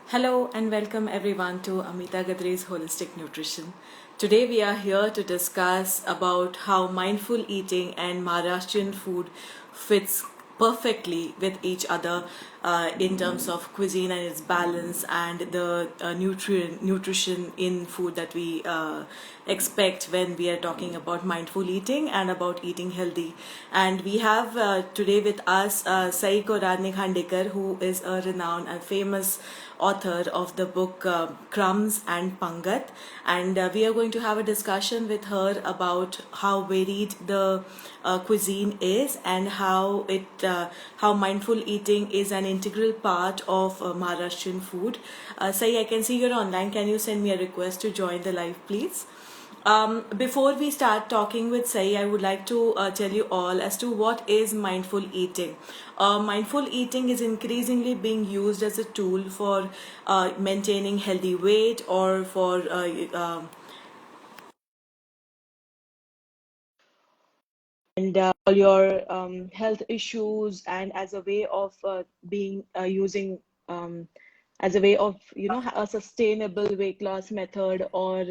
Hello and welcome everyone to Amita Gadre's Holistic Nutrition. Today we are here to discuss about how mindful eating and Maharashtrian food fits perfectly with each other in terms of cuisine and its balance and the nutrition in food that we expect when we are talking about mindful eating and about eating healthy. And we have today with us Sai Koradne Khandekar, who is a renowned and famous author of the book Crumbs and Pangat. And we are going to have a discussion with her about how varied the cuisine is and how mindful eating is an integral part of Maharashtrian food. Sai, I can see you're online. Can you send me a request to join the live, please? Before we start talking with Sai, I would like to tell you all as to what is mindful eating. Mindful eating is increasingly being used as a tool for maintaining healthy weight or for and all your health issues, and as a way of being using as a way of a sustainable weight loss method, or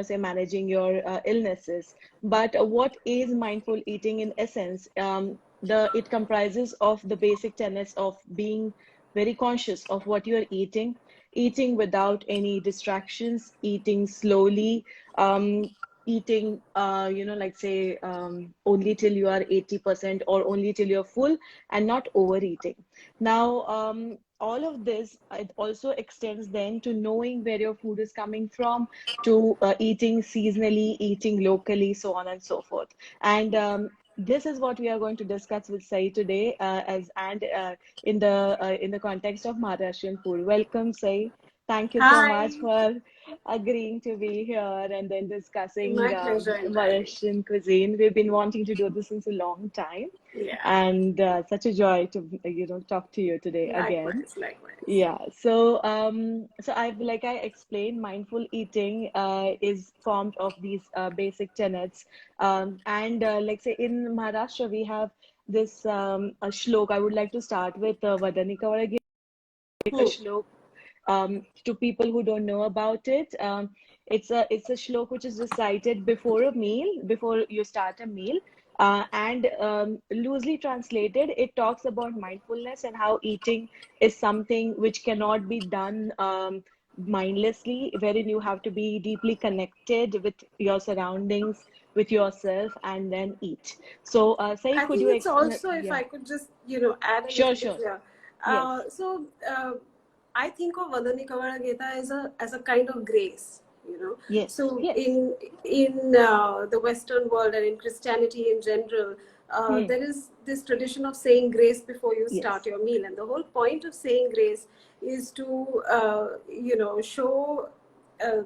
say managing your illnesses. But what is mindful eating in essence? The It comprises of the basic tenets of being very conscious of what you are eating without any distractions, eating slowly, eating like say only till you are 80% or only till you're full, and not overeating. Now all of this, it also extends then to knowing where your food is coming from, to eating seasonally, eating locally, so on and so forth. And this is what we are going to discuss with Sai today, as and in the context of Maharashtrian food. Welcome, Sai. Thank you so much Hi, for agreeing to be here and then discussing my pleasure entirely. Malaysian cuisine. We've been wanting to do this since a long time, Yeah, and such a joy to talk to you today again. likewise, likewise. Yeah, so like I explained, mindful eating is formed of these basic tenets, and like say in Maharashtra we have this a shlok. I would like to start with Vadanika Varagi, a Hmm. shlok to people who don't know about it. It's a shlok which is recited before a meal, before you start a meal. And loosely translated, it talks about mindfulness and how eating is something which cannot be done mindlessly, wherein you have to be deeply connected with your surroundings, with yourself, and then eat. So, Sai, I could think you it's explain? also, if Yeah, I could just, add a sure, little bit sure. here. Yes, I think of Vadani Kavara Gita as a kind of grace, you know. yes, So yes. in the Western world and in Christianity in general, Hmm. there is this tradition of saying grace before you start Yes. your meal, and the whole point of saying grace is to show uh,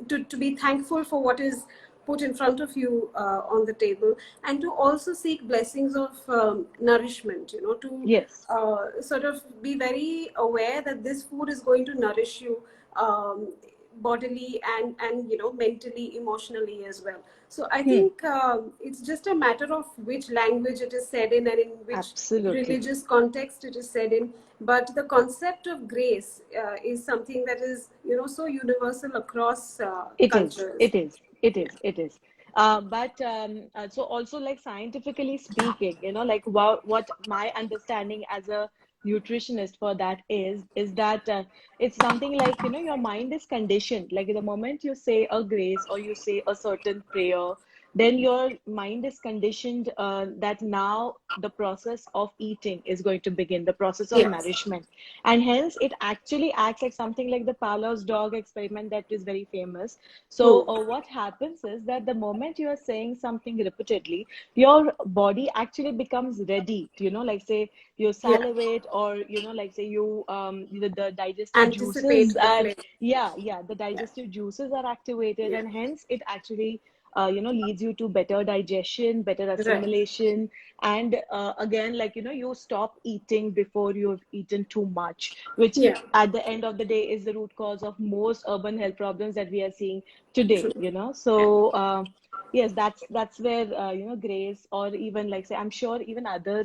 to be thankful for what is put in front of you on the table, and to also seek blessings of nourishment, to Yes. sort of be very aware that this food is going to nourish you bodily and mentally, emotionally as well. So I Hmm. think it's just a matter of which language it is said in and in which Absolutely. religious context it is said in. But the concept of grace is something that is so universal across It is. cultures. It is. It Yeah. is. It is. But so also, like, scientifically speaking, like what my understanding as a nutritionist for that is that it's something like, your mind is conditioned. Like the moment you say a grace or you say a certain prayer, then your mind is conditioned that now the process of eating is going to begin, the process of Yes. nourishment. And hence it actually acts like something like the Pavlov's dog experiment that is very famous. So Hmm. what happens is that the moment you are saying something repeatedly, your body actually becomes ready to, like say you Yeah. salivate, or like say you the digestive Anticipate juices the are, flavor. yeah, the Yeah. digestive juices are activated, Yeah. and hence it actually leads you to better digestion, better Right. assimilation. And again, like, you stop eating before you've eaten too much, which Yeah. at the end of the day is the root cause of most urban health problems that we are seeing today. True. Yeah. So yes, that's where grace, or even like say, I'm sure even other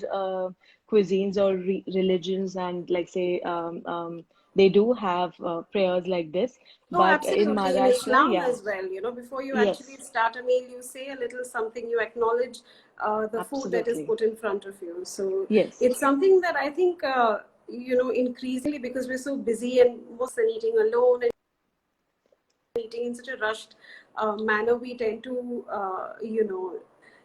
cuisines or religions, and like say they do have prayers like this. Oh, But in absolutely. In Maharashtra, Islam yeah, as well, before you actually yes, start a meal, you say a little something, you acknowledge the food that is absolutely, put in front of you. So yes, it's something that I think, increasingly, because we're so busy and most and eating alone and eating in such a rushed manner, we tend to,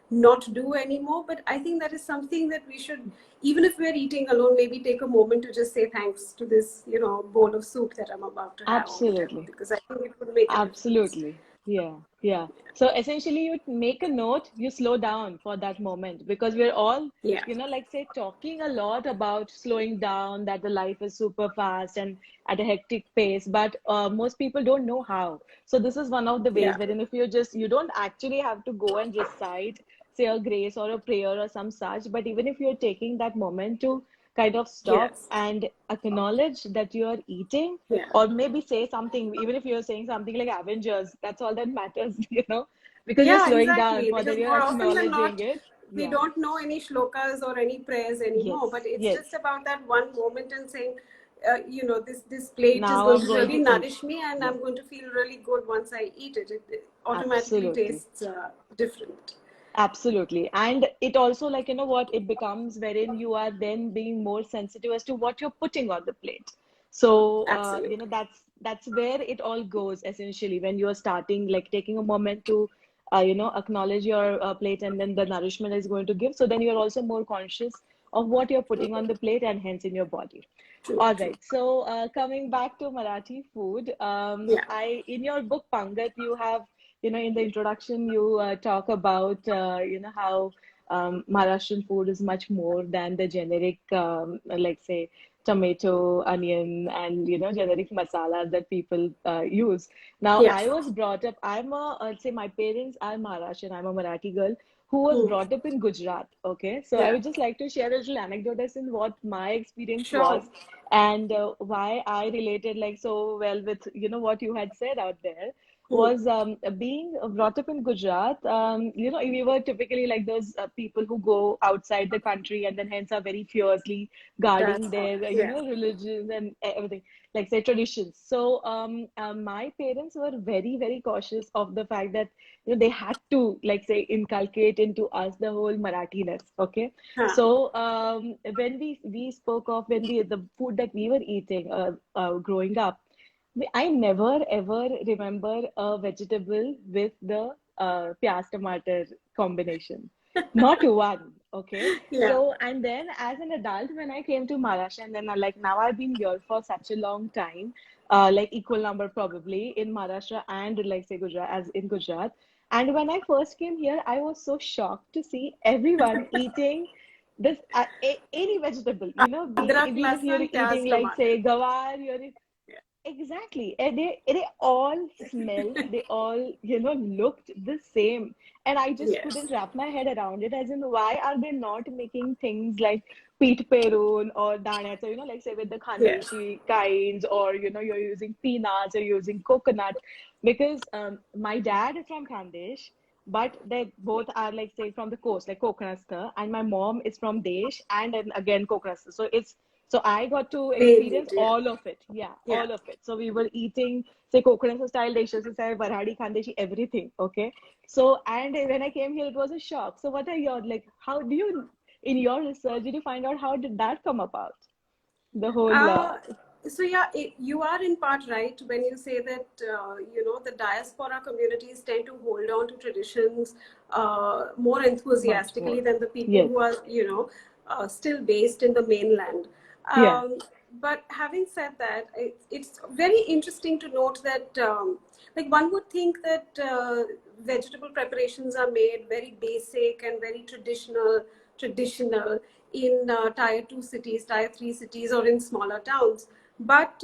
not do anymore. But I think that is something that we should, even if we're eating alone, maybe take a moment to just say thanks to this, bowl of soup that I'm about to have or whatever, absolutely. because I think it would make a difference. Absolutely. Yeah. Yeah. So essentially, you make a note, you slow down for that moment because we're all, Yeah, like say, talking a lot about slowing down, that the life is super fast and at a hectic pace, but most people don't know how. So this is one of the ways yeah, wherein if you don't actually have to go and recite, say, a grace or a prayer or some such, but even if you're taking that moment to kind of stop yes, and acknowledge that you are eating yeah. or maybe say something, even if you're saying something like Avengers, that's all that matters, because you're Yeah, slowing down, exactly. for that Because you're more often than acknowledging not, it. we Yeah. don't know any shlokas or any prayers Yes. anymore. But it's Yes. just about that one moment and saying, this plate is Now going I'm to going really to eat. nourish me, and Yeah. I'm going to feel really good once I eat it. It automatically Absolutely. tastes different. Absolutely. And it also, like, what, it becomes wherein you are then being more sensitive as to what you're putting on the plate. So, Absolutely. that's where it all goes essentially when you're starting, like taking a moment to, acknowledge your plate and then the nourishment is going to give. So then you're also more conscious of what you're putting on the plate and hence in your body. True, All true. right. So, coming back to Marathi food, Yeah. in your book Pangat, you have, in the introduction, you talk about, how Maharashtrian food is much more than the generic, like say, tomato, onion, and generic masalas that people use. Now, I Yes. was brought up. Say, my parents are Maharashtrian. I'm a Marathi girl who was Hmm. brought up in Gujarat. Okay, so I Yeah. would just like to share a little anecdote as in what my experience Sure. was and why I related like so well with what you had said out there Hmm. was being brought up in Gujarat. We were typically like those people who go outside the country and then hence are very fiercely guarding That's all. their Yeah. religion and everything, like say traditions. So my parents were very very cautious of the fact that they had to like say inculcate into us the whole Marathiness. Okay, Huh. so when we spoke of when the food that we were eating growing up, I never ever remember a vegetable with the pyaz tomato combination. Not one. Okay. Yeah. So and then as an adult, when I came to Maharashtra, and then like now I've been here for such a long time, like equal number probably in Maharashtra and like say Gujarat as in Gujarat. And when I first came here, I was so shocked to see everyone eating this any vegetable, Adrak, even if you're lasan, pyaz, eating like tomato. say gawar, Yeah. exactly. And they all smelled, they all, looked the same. And I just Yes. couldn't wrap my head around it, as in why are they not making things like Peet Perun or Danya? So, like say with the Yes. Khandeshi kinds, or you're using peanuts or using coconut. Because my dad is from Khandesh, but they both are like say from the coast, like Kokanastha, and my mom is from Desh and then again Kokanastha. So I got to experience Indeed. Yeah. all of it. Yeah, Yeah. all of it. So we were eating, say, Kokanastha style dishes, say, Varhadi, Khandeshi, everything. Okay. So, and when I came here, it was a shock. So, what are your, like, how do you, in your research, did you find out how did that come about? The whole, Uh, so yeah, you are in part right when you say that the diaspora communities tend to hold on to traditions more much enthusiastically more. than the people Yes. who are still based in the mainland. Yeah. But having said that, it's very interesting to note that like one would think that vegetable preparations are made very basic and very traditional in tier 2 cities, tier 3 cities, or in smaller towns. But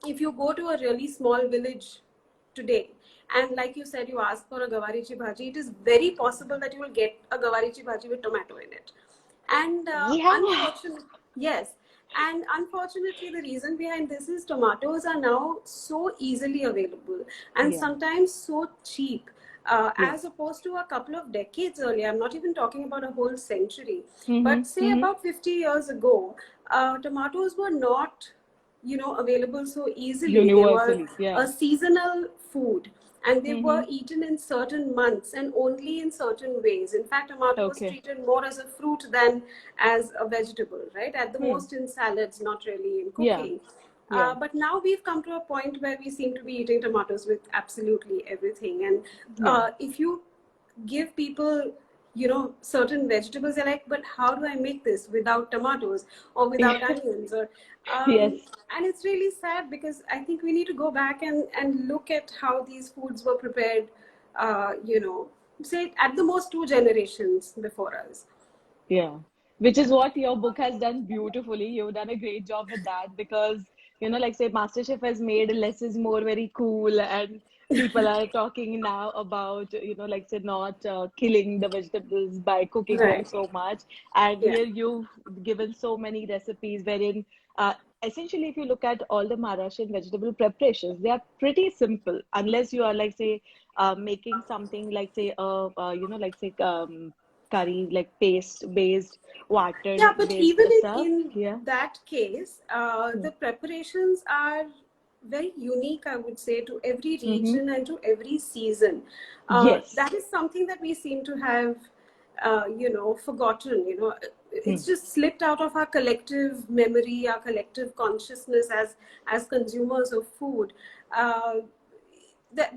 if you go to a really small village today, and like you said, you ask for a gawarichi bhaji, it is very possible that you will get a gawarichi bhaji with tomato in it. And Yeah. unfortunately, yes. And unfortunately, the reason behind this is tomatoes are now so easily available and Yeah. sometimes so cheap. As Yes. opposed to a couple of decades earlier, I'm not even talking about a whole century, Mm-hmm. but say Mm-hmm. about 50 years ago, tomatoes were not, available so easily. They were Universally, yeah. a seasonal food, and they were Mm-hmm. eaten in certain months and only in certain ways. In fact, tomato was Okay. treated more as a fruit than as a vegetable, right? At the Hmm. most in salads, not really in Yeah. cooking. Yeah. But now we've come to a point where we seem to be eating tomatoes with absolutely everything. And Yeah. if you give people, certain vegetables, they're like, but how do I make this without tomatoes or without onions? Or Yes. and it's really sad, because I think we need to go back and look at how these foods were prepared, say at the most 2 generations before us. Yeah, which is what your book has done beautifully. You've done a great job with that because, like say MasterChef has made less is more very cool, and people are talking now about, like say not killing the vegetables by cooking them Right. so much. And Yeah. here you've given so many recipes wherein, essentially, if you look at all the Maharashtrian vegetable preparations, they are pretty simple, unless you are like say making something like say like say curry, like paste based, water Yeah, but based even stuff. in Yeah. that case, Hmm. the preparations are very unique, I would say, to every Mm-hmm. region and to every season. Yes. That is something that we seem to have, forgotten. Hmm. It's just slipped out of our collective memory, our collective consciousness as consumers of food. Uh,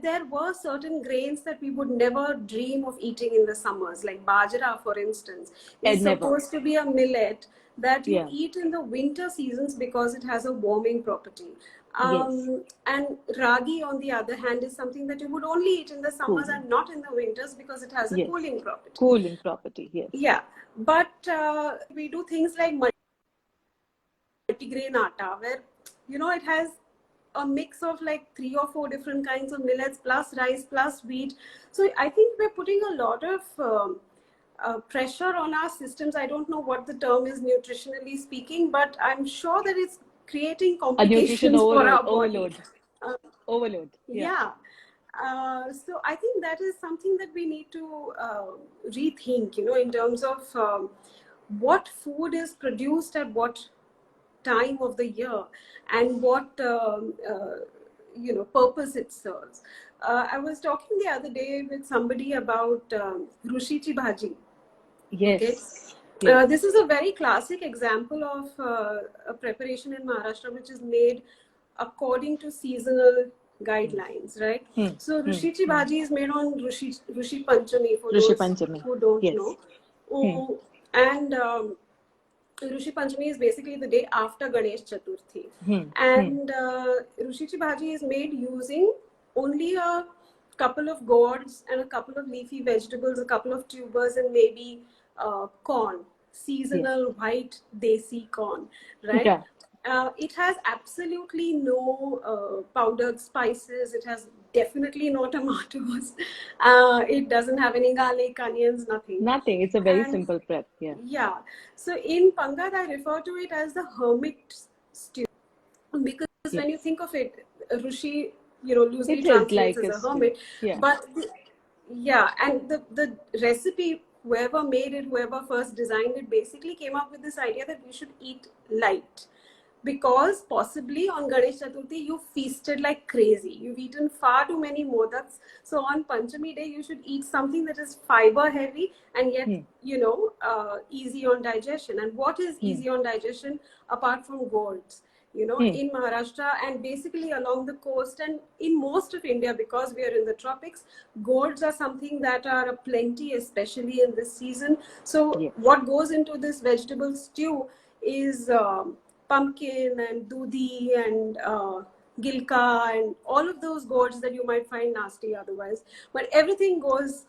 there were certain grains that we would never dream of eating in the summers, like bajra, for instance, is And never. supposed to be a millet that you Yeah. eat in the winter seasons because it has a warming property. Yes. And ragi, on the other hand, is something that you would only eat in the summers Cooling. and not in the winters because it has a Yes. cooling property. Cooling property. Yes. Yeah, but we do things like multigrain atta, where it has a mix of like 3 or 4 different kinds of millets plus rice plus wheat. So I think we're putting a lot of pressure on our systems. I don't know what the term is nutritionally speaking, but I'm sure that it's creating A nutrition complications for overload. our body. Overload. Uh, Overload. Yeah. yeah. So I think that is something that we need to rethink, in terms of what food is produced at what time of the year, and what purpose it serves. I was talking the other day with somebody about rushichi bhaji. Okay, Yes. Yes. this is a very classic example of a preparation in Maharashtra which is made according to seasonal Hmm. guidelines, right? Hmm. So Hmm. rushichi Hmm. bhaji is made on Rushi Panchami, for Rishi those Panchami. who don't Yes. know. Hmm. And Rushi Panchami is basically the day after Ganesh Chaturthi. Hmm. Hmm. And Rushichi Bhaji is made using only a couple of gourds and a couple of leafy vegetables, a couple of tubers, and maybe corn, Yes. seasonal white desi corn, right? Yeah. It has absolutely no powdered spices. It has definitely no tomatoes. It doesn't have any garlic, onions, nothing. Nothing. It's a very And simple prep. Yeah. yeah, so in Pangat, I refer to it as the hermit stew, because when you Yes. think of it, Rushi, loosely It is translates like as a a stew. hermit, Yeah. but yeah, and the recipe, whoever made it, whoever first designed it, basically came up with this idea that we should eat light, because possibly on Ganesh Chaturthi you feasted like crazy. You've eaten far too many modaks. So on Panchami day you should eat something that is fiber heavy and yet Hmm. easy on digestion. And what is Hmm. easy on digestion apart from gourds? Hmm. In Maharashtra and basically along the coast and in most of India, because we are in the tropics, gourds are something that are a plenty, especially in this season. So Yes. what goes into this vegetable stew is pumpkin and dudi and gilka and all of those gourds that you might find nasty otherwise. But everything goes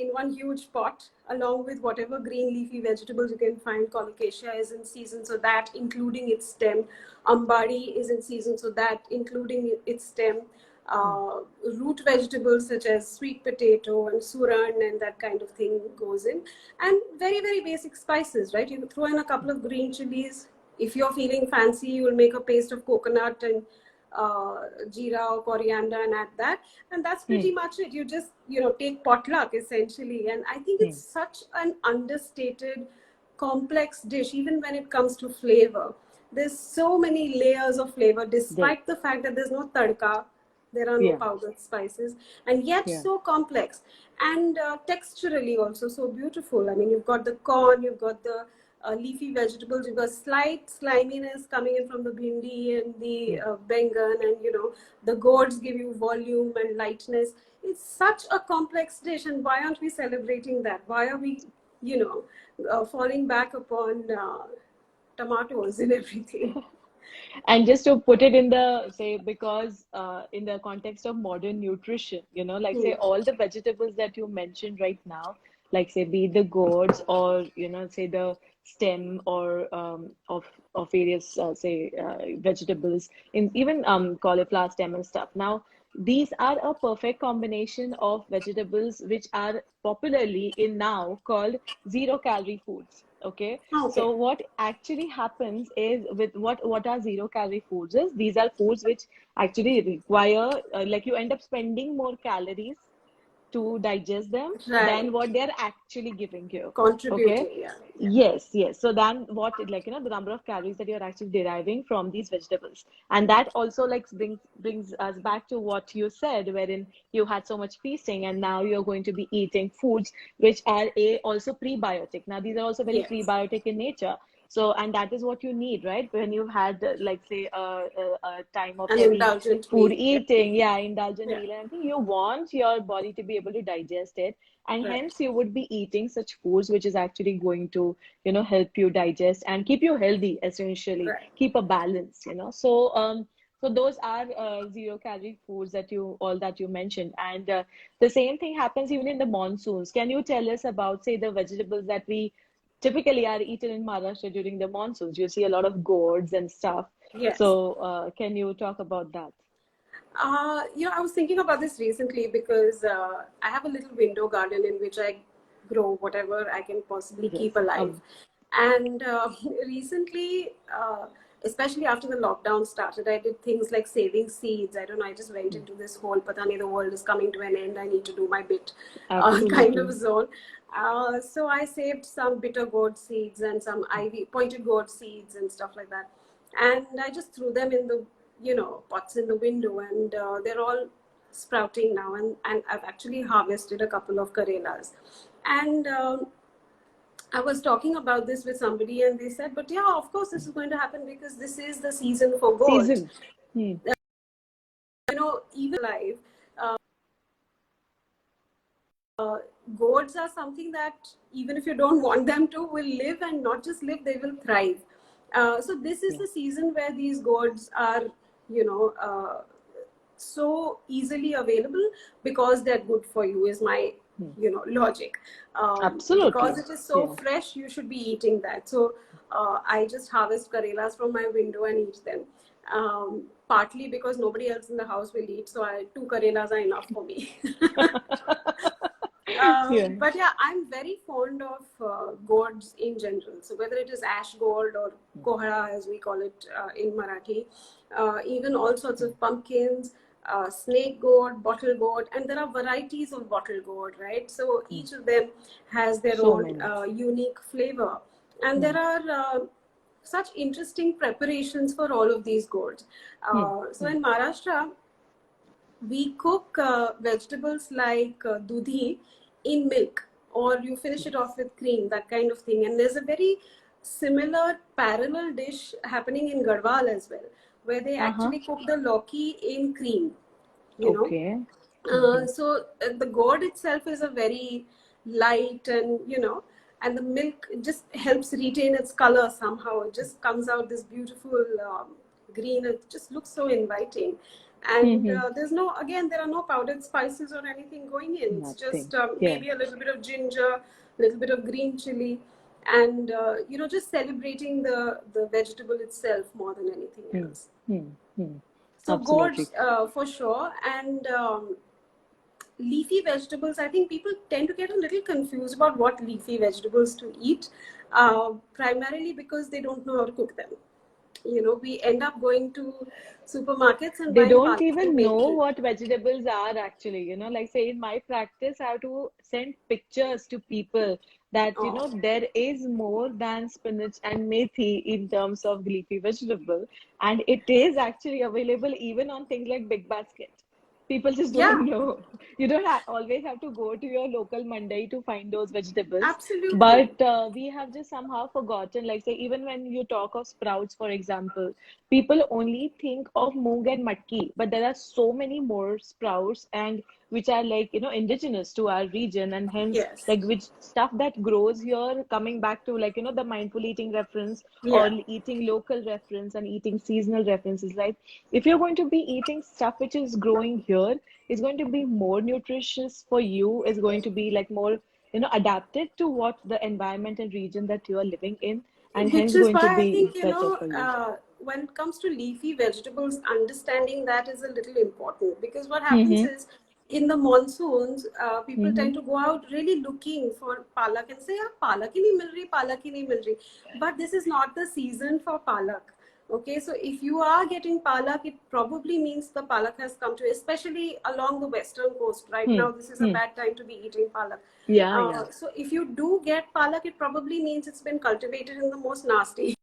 in one huge pot along with whatever green leafy vegetables you can find. Colocasia is in season, so that including its stem. Ambadi is in season, so that including its stem. Hmm. Root vegetables such as sweet potato and suran and that kind of thing goes in, and very very basic spices, right? You throw in a couple of green chilies. If you're feeling fancy, you will make a paste of coconut and jeera or coriander and add that, and that's Hmm. pretty much it. You just take potluck essentially, and I think Hmm. it's such an understated complex dish even when it comes to flavor. There's so many layers of flavor, There. despite the fact that there's no tadka, there are no Yeah. powdered spices, and yet Yeah. so complex and texturally also so beautiful. I mean, you've got the corn, you've got the leafy vegetables, you've got slight sliminess coming in from the bhindi and the Hmm. bengan, and the gourds give you volume and lightness. It's such a complex dish, and why aren't we celebrating that? Why are we, falling back upon tomatoes and everything? And just to put it in the say, because in the context of modern nutrition, like say Hmm. all the vegetables that you mentioned right now, like say be it the gourds or say the stem or of various say vegetables, in even cauliflower stem and stuff. Now these are a perfect combination of vegetables which are popularly in now called zero calorie foods. Okay, Okay. so what actually happens is with what are zero calorie foods is these are foods which actually require like you end up spending more calories to digest them than Right. what they're actually giving you. Okay. Contributing, yeah. Yeah. Yes, yes. So then what like the number of calories that you're actually deriving from these vegetables. And that also like brings us back to what you said, wherein you had so much feasting and now you're going to be eating foods which are also prebiotic. Now these are also very Yes. prebiotic in nature. So, and that is what you need, right? When you've had like say a time of An heavy indulgent food meal. Yeah. eating, yeah, indulgent Yeah. meal and everything, you want your body to be able to digest it, and Right. hence you would be eating such foods which is actually going to help you digest and keep you healthy, essentially Right. keep a balance. So those are zero calorie foods that you mentioned, and the same thing happens even in the monsoons. Can you tell us about say the vegetables that we typically are eaten in Maharashtra during the monsoons? You see a lot of gourds and stuff. Yes. So can you talk about that? I was thinking about this recently because I have a little window garden in which I grow whatever I can possibly Yes. keep alive. And recently, especially after the lockdown started, I did things like saving seeds. I don't know, I just went into this whole Patani, the world is coming to an end, I need to do my bit kind of Absolutely. zone. So I saved some bitter gourd seeds and some ivy, pointed gourd seeds and stuff like that. And I just threw them in the pots in the window, and they're all sprouting now, and I've actually harvested a couple of karelas. And I was talking about this with somebody, and they said, but yeah, of course this is going to happen because this is the season for gourds. Season. Hmm. Even live, gourds are something that even if you don't want them to, will live, and not just live, they will thrive. So this is Yeah. the season where these gourds are, you know, so easily available because they're good for you, is my Hmm. logic. Because Absolutely. it is so Yeah. fresh, you should be eating that. So I just harvest karelas from my window and eat them. Partly because nobody else in the house will eat, so two karelas are enough for me. Yeah. But yeah, I'm very fond of gourds in general. So whether it is ash gourd or kohara, as we call it in Marathi, even all sorts of pumpkins, snake gourd, bottle gourd, and there are varieties of bottle gourd, right? So Hmm. each of them has their So own many. unique flavor, and Hmm. there are such interesting preparations for all of these gourds. Hmm. So Hmm. in Maharashtra, we cook vegetables like dudhi in milk, or you finish it Yes. off with cream, that kind of thing. And there's a very similar parallel dish happening in Garhwal as well, where they Uh-huh. actually cook the lauki in cream, you know. Okay. Mm-hmm. The gourd itself is a very light, and and the milk just helps retain its color somehow. It just comes out this beautiful green. It just looks so inviting. And Mm-hmm. there are no powdered spices or anything going in. It's Nothing. just Yeah. maybe a little bit of ginger, a little bit of green chili, and just celebrating the vegetable itself more than anything Hmm. else. Hmm. Hmm. So Absolutely. gourds for sure, and leafy vegetables. I think people tend to get a little confused about what leafy vegetables to eat, primarily because they don't know how to cook them. We end up going to supermarkets and They buying don't palak and even know methi. what vegetables are actually. Like say in my practice, I have to send pictures to people that Oh, there is more than spinach and methi in terms of leafy vegetable, and it is actually available even on things like Big Basket. People just yeah, don't know. You don't always have to go to your local mandi to find those vegetables. absolutely. But we have just somehow forgotten, like, say, even when you talk of sprouts, for example, people only think of moong and matki, but there are so many more sprouts and which are like, indigenous to our region, and hence, Yes. like, which stuff that grows here, coming back to, like, the mindful eating reference or Yeah. eating local reference and eating seasonal references, like, if you're going to be eating stuff which is growing here, it's going to be more nutritious for you, is going to be like more, adapted to what the environment and region that you are living in, and Which hence is going to why I be think, better for you. when it comes to leafy vegetables, understanding that is a little important, because what happens Mm-hmm. is in the monsoons, people Mm-hmm. tend to go out really looking for palak and say, yeah, palak hi nahi mil rahi, palak hi nahi mil rahi. But this is not the season for palak. Okay, so if you are getting palak, it probably means the palak has come to, especially along the western coast. Right Hmm. now, this is a Hmm. bad time to be eating palak. Yeah, yeah. So if you do get palak, it probably means it's been cultivated in the most nasty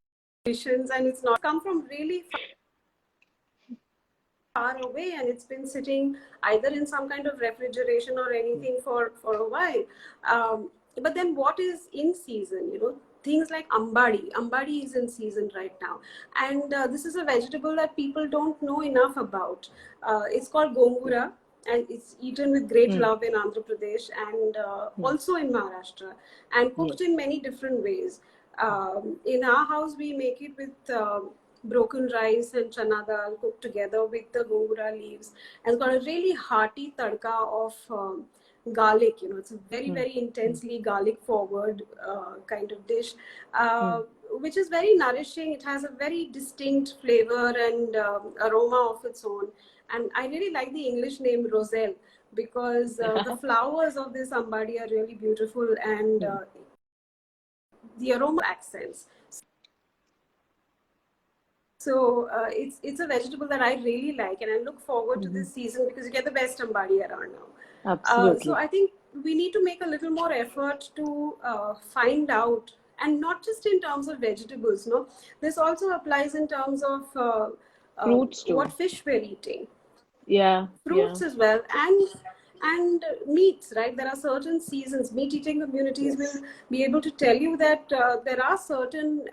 conditions, and it's not come from really far away, and it's been sitting either in some kind of refrigeration or anything for a while. But then what is in season, things like ambadi is in season right now, and this is a vegetable that people don't know enough about. It's called gongura, and it's eaten with great Hmm. love in Andhra Pradesh, and Hmm. also in Maharashtra, and cooked Yes. in many different ways. In our house, we make it with broken rice and chana dal cooked together with the gongura leaves, and it's got a really hearty tadka of garlic. It's a very, Hmm. very Hmm. intensely garlic forward kind of dish, Hmm. which is very nourishing. It has a very distinct flavor and aroma of its own. And I really like the English name Roselle, because the flowers of this ambadi are really beautiful, and Hmm. the aroma accents. So it's a vegetable that I really like, and I look forward to Hmm. this season because you get the best ambadi around now. So Absolutely. I think we need to make a little more effort to find out, and not just in terms of vegetables. No, this also applies in terms of Fruits what too. fish we're eating, Yeah. Yeah. fruits as well, and meats. Right, there are certain seasons. Meat eating communities will Yes. be able to tell you that there are certain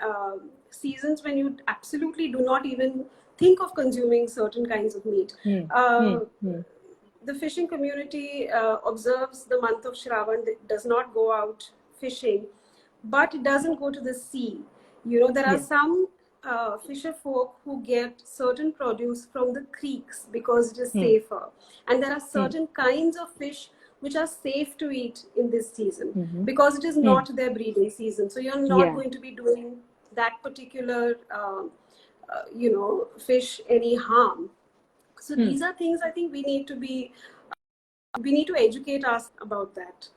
seasons when you absolutely do not even think of consuming certain kinds of meat. Hmm. Hmm. uh, Hmm. the fishing community observes the month of Shravan, does not go out fishing, but it doesn't go to the sea. There are Yeah. some fisher folk who get certain produce from the creeks because it is Hmm. safer. And there are Hmm. certain kinds of fish which are safe to eat in this season Mm-hmm. because it is Hmm. not their breeding season. So you're not Yeah. going to be doing that particular, fish any harm. So Hmm. these are things I think we need to educate us about that.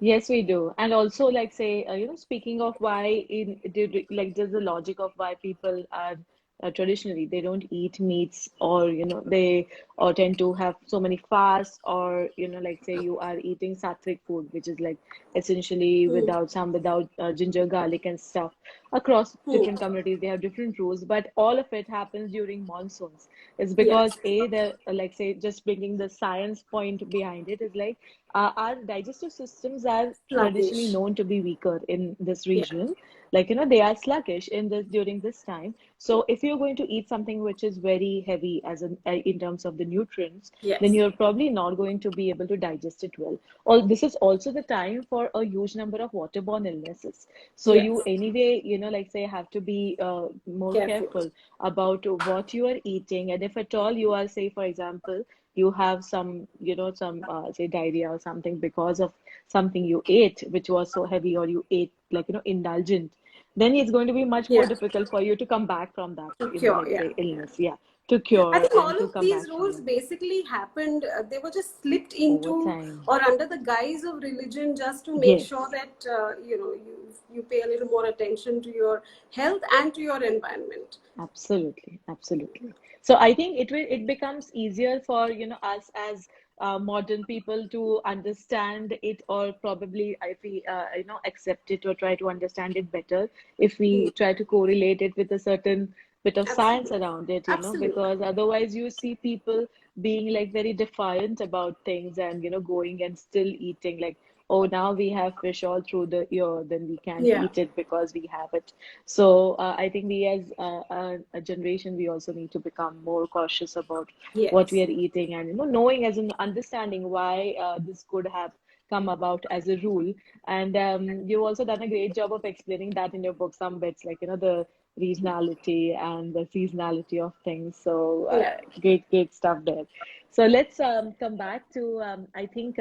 Yes, we do. And also, like, say, speaking of why like, there's the logic of why people are traditionally they don't eat meats, or, they or tend to have so many fasts, or, like, say, you are eating sattvic food, which is like essentially Hmm. without ginger, garlic, and stuff. Across Hmm. different communities, they have different rules, but all of it happens during monsoons. It's Yes. because the like, say, just bringing the science point behind it is like, our digestive systems are traditionally Sluggish. known to be weaker in this Yeah. region. Like, they are sluggish during this time. So if you're going to eat something which is very heavy in terms of the nutrients, then Yes. you're probably not going to be able to digest it well. Or this is also the time for a huge number of waterborne illnesses. So you Yes. anyway, like, say, have to be more Careful. careful about what you are eating. And if at all you are, say, for example, you have some say diarrhea or something because of something you ate which was so heavy, or you ate, like, indulgent, then it's going to be much more Yeah. difficult for you to come back from that, To cure. like, Yeah. say, Yeah. illness. Yeah, to I cure think and all to of come these back from rules it basically happened, they were just slipped over into time. or under the guise of religion, just to make Yes. sure that, you pay a little more attention to your health and to your environment. Absolutely, absolutely. So I think it becomes easier for, us as modern people to understand it, or probably if we accept it or try to understand it better if Hmm. we try to correlate it with a certain bit of science Absolutely. around it, Absolutely. because otherwise you see people being like very defiant about things and going and still eating, like, oh, now we have fish all through the year, then we can't Yeah. eat it because we have it. So I think we as a generation, we also need to become more cautious about what we Yes. are eating, and knowing, as in understanding why this could have come about as a rule. And you've also done a great job of explaining that in your book, some bits, like the regionality and the seasonality of things. So Yeah. great stuff there. So let's come back to I think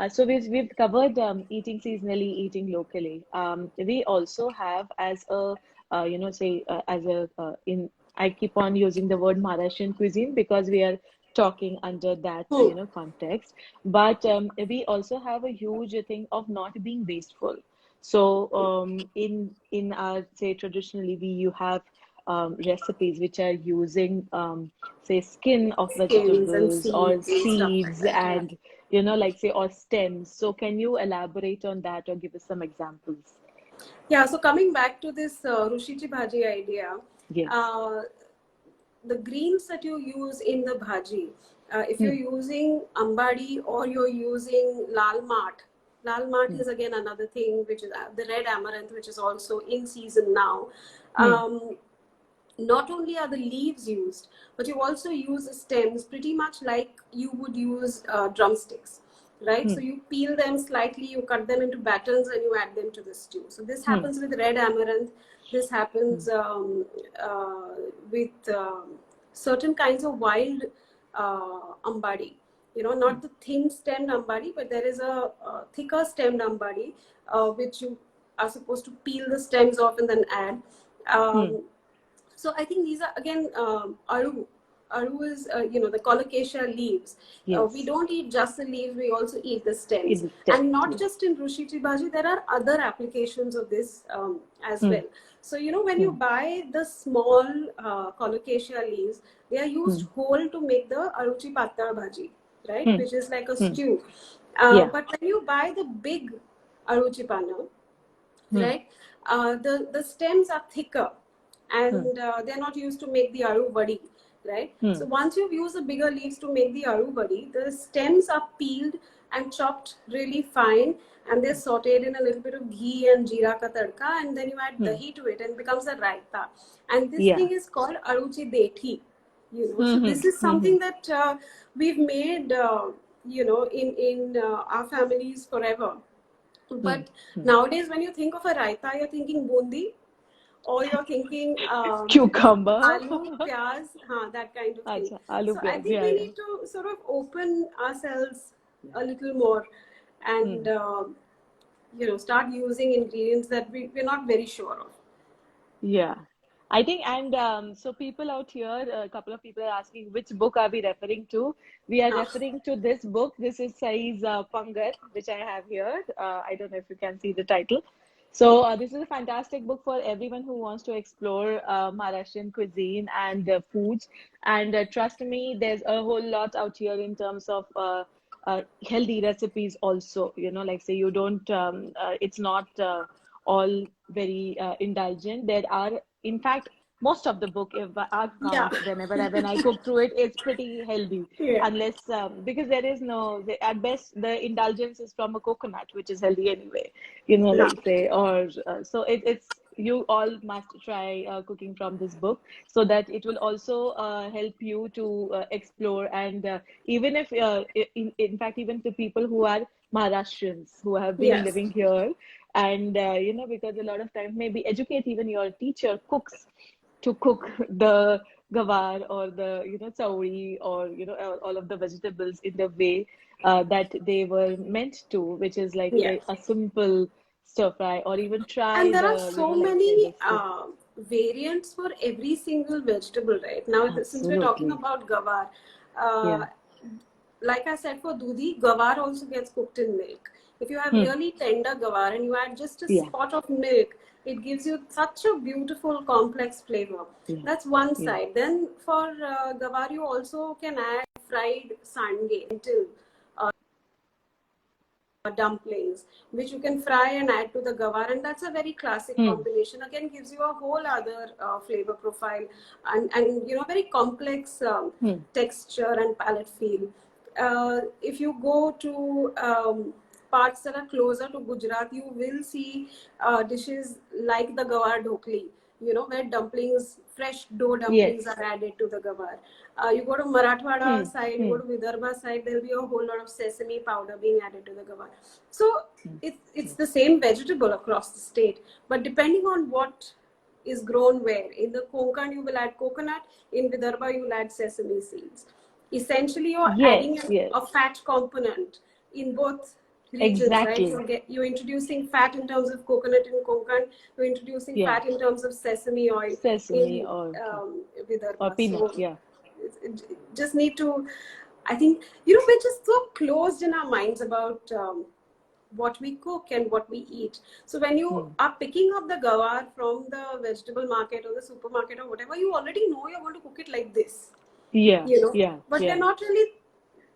so we've covered eating seasonally, eating locally. We also have, as a say as a in I keep on using the word Maharashtrian cuisine because we are talking under that Hmm. context. But we also have a huge thing of not being wasteful. So in our, say, traditionally, you have recipes which are using say skin of Skins and vegetables or seeds and stuff like seeds, that. Yeah. and like, say, or stems. So can you elaborate on that or give us some examples? Yeah. So coming back to this Rushichi Bhaji idea, Yes. uh, the greens that you use in the bhaji, if you're Hmm. using ambadi or you're using lal mat Hmm. is again another thing, which is the red amaranth, which is also in season now. Hmm. Um, Not only are the leaves used, but you also use stems pretty much like you would use drumsticks, right? Hmm. So you peel them slightly, you cut them into batons, and you add them to the stew. So this Hmm. happens with red amaranth. This Hmm. happens with certain kinds of wild ambadi. Hmm. Not the thin stemmed ambadi, but there is a thicker stemmed ambadi, which you are supposed to peel the stems off and then add. Hmm. Um, so I think these are again aru. Aru is the colocasia leaves. We Yes. don't eat just the leaves; we also eat the In stems. the And stems. not Yes. just in Rushichi Bhaji, there are other applications of this as Hmm. well. So when you Hmm. buy the small colocasia leaves, they are used Hmm. whole to make the aruchi patta bhaji, right? Hmm. Which is like a Hmm. stew. Yeah. But when you buy the big aruchi panna, Hmm. right? The stems are thicker, Hmm. and they're not used to make the aru vadi, right? Hmm. So once you've used the bigger leaves to make the aru vadi, the stems are peeled and chopped really fine, and they're sautéed in a little bit of ghee and jeera ka tadka, and then you add Hmm. dahi to it, and it becomes a raita. And this Yeah. thing is called aruchi dethi. So Hmm. Hmm. this is Hmm. Hmm. something that we've made, in our families forever. Hmm. But Hmm. nowadays, when you think of a raita, you're thinking bundi, or you're thinking Cucumber. aloo, pyaz, that kind of thing. Acha, aloo So I pyaz. think Yeah, we yeah. need to sort of open ourselves a little more and Hmm. start using ingredients that we're not very sure of. Yeah. I think, and so people out here, a couple of people are asking which book are we referring to? We are Ah, referring to this book. This is Sai's Pangar, which I have here. I don't know if you can see the title. So this is a fantastic book for everyone who wants to explore Maharashtrian cuisine and foods. And trust me, there's a whole lot out here in terms of healthy recipes also. Like, say, you don't, it's not all very indulgent. There are, in fact, most of the book, if I've yeah, found, when I cook through it, it's pretty healthy. yeah, Unless because there is no, at best, the indulgence is from a coconut, which is healthy anyway. yeah, Like, say, or so it's, you all must try cooking from this book, so that it will also help you to explore. And even if in fact, even to people who are Maharashtrians who have been yes, living here, and because a lot of times, maybe educate even your teacher cooks to cook the gawar or the chauri, or all of the vegetables in the way that they were meant to, which is like yes. a simple stir fry, or even try And there are the so like, say, many the stew. variants for every single vegetable, right? Now, since we're talking Absolutely. about gawar, Yeah. uh, like I said, for dudi, gawar also gets cooked in milk. If you have Hmm. really tender gawar and you add just a Yeah. spot of milk, it gives you such a beautiful, complex flavor. Yeah. That's one Yeah. side. Then for gawar, you also can add fried sandge, lentil dumplings, which you can fry and add to the gawar, and that's a very classic combination. Again, gives you a whole other flavor profile, and very complex texture and palate feel. If you go to parts that are closer to Gujarat, you will see dishes like the gawar dhokli, where dumplings, fresh dough dumplings Yes. are added to the gawar. You go to Marathwada side, you go to Vidarbha side, there'll be a whole lot of sesame powder being added to the gawar. So it's the same vegetable across the state, but depending on what is grown where. In the Konkan, you will add coconut. In Vidarbha, you will add sesame seeds. Essentially, you're adding Yes, yes, a fat component in both regions, right? exactly. You're introducing fat in terms of coconut in Konkan. You're introducing Yeah, fat in terms of sesame oil sesame in or Vidarbha. peanut. So Yeah, just need to, I think, we're just so closed in our minds about what we cook and what we eat. So when you are picking up the gawar from the vegetable market or the supermarket or whatever, you already know you're going to cook it like this, yeah, yeah, but we're yeah. not really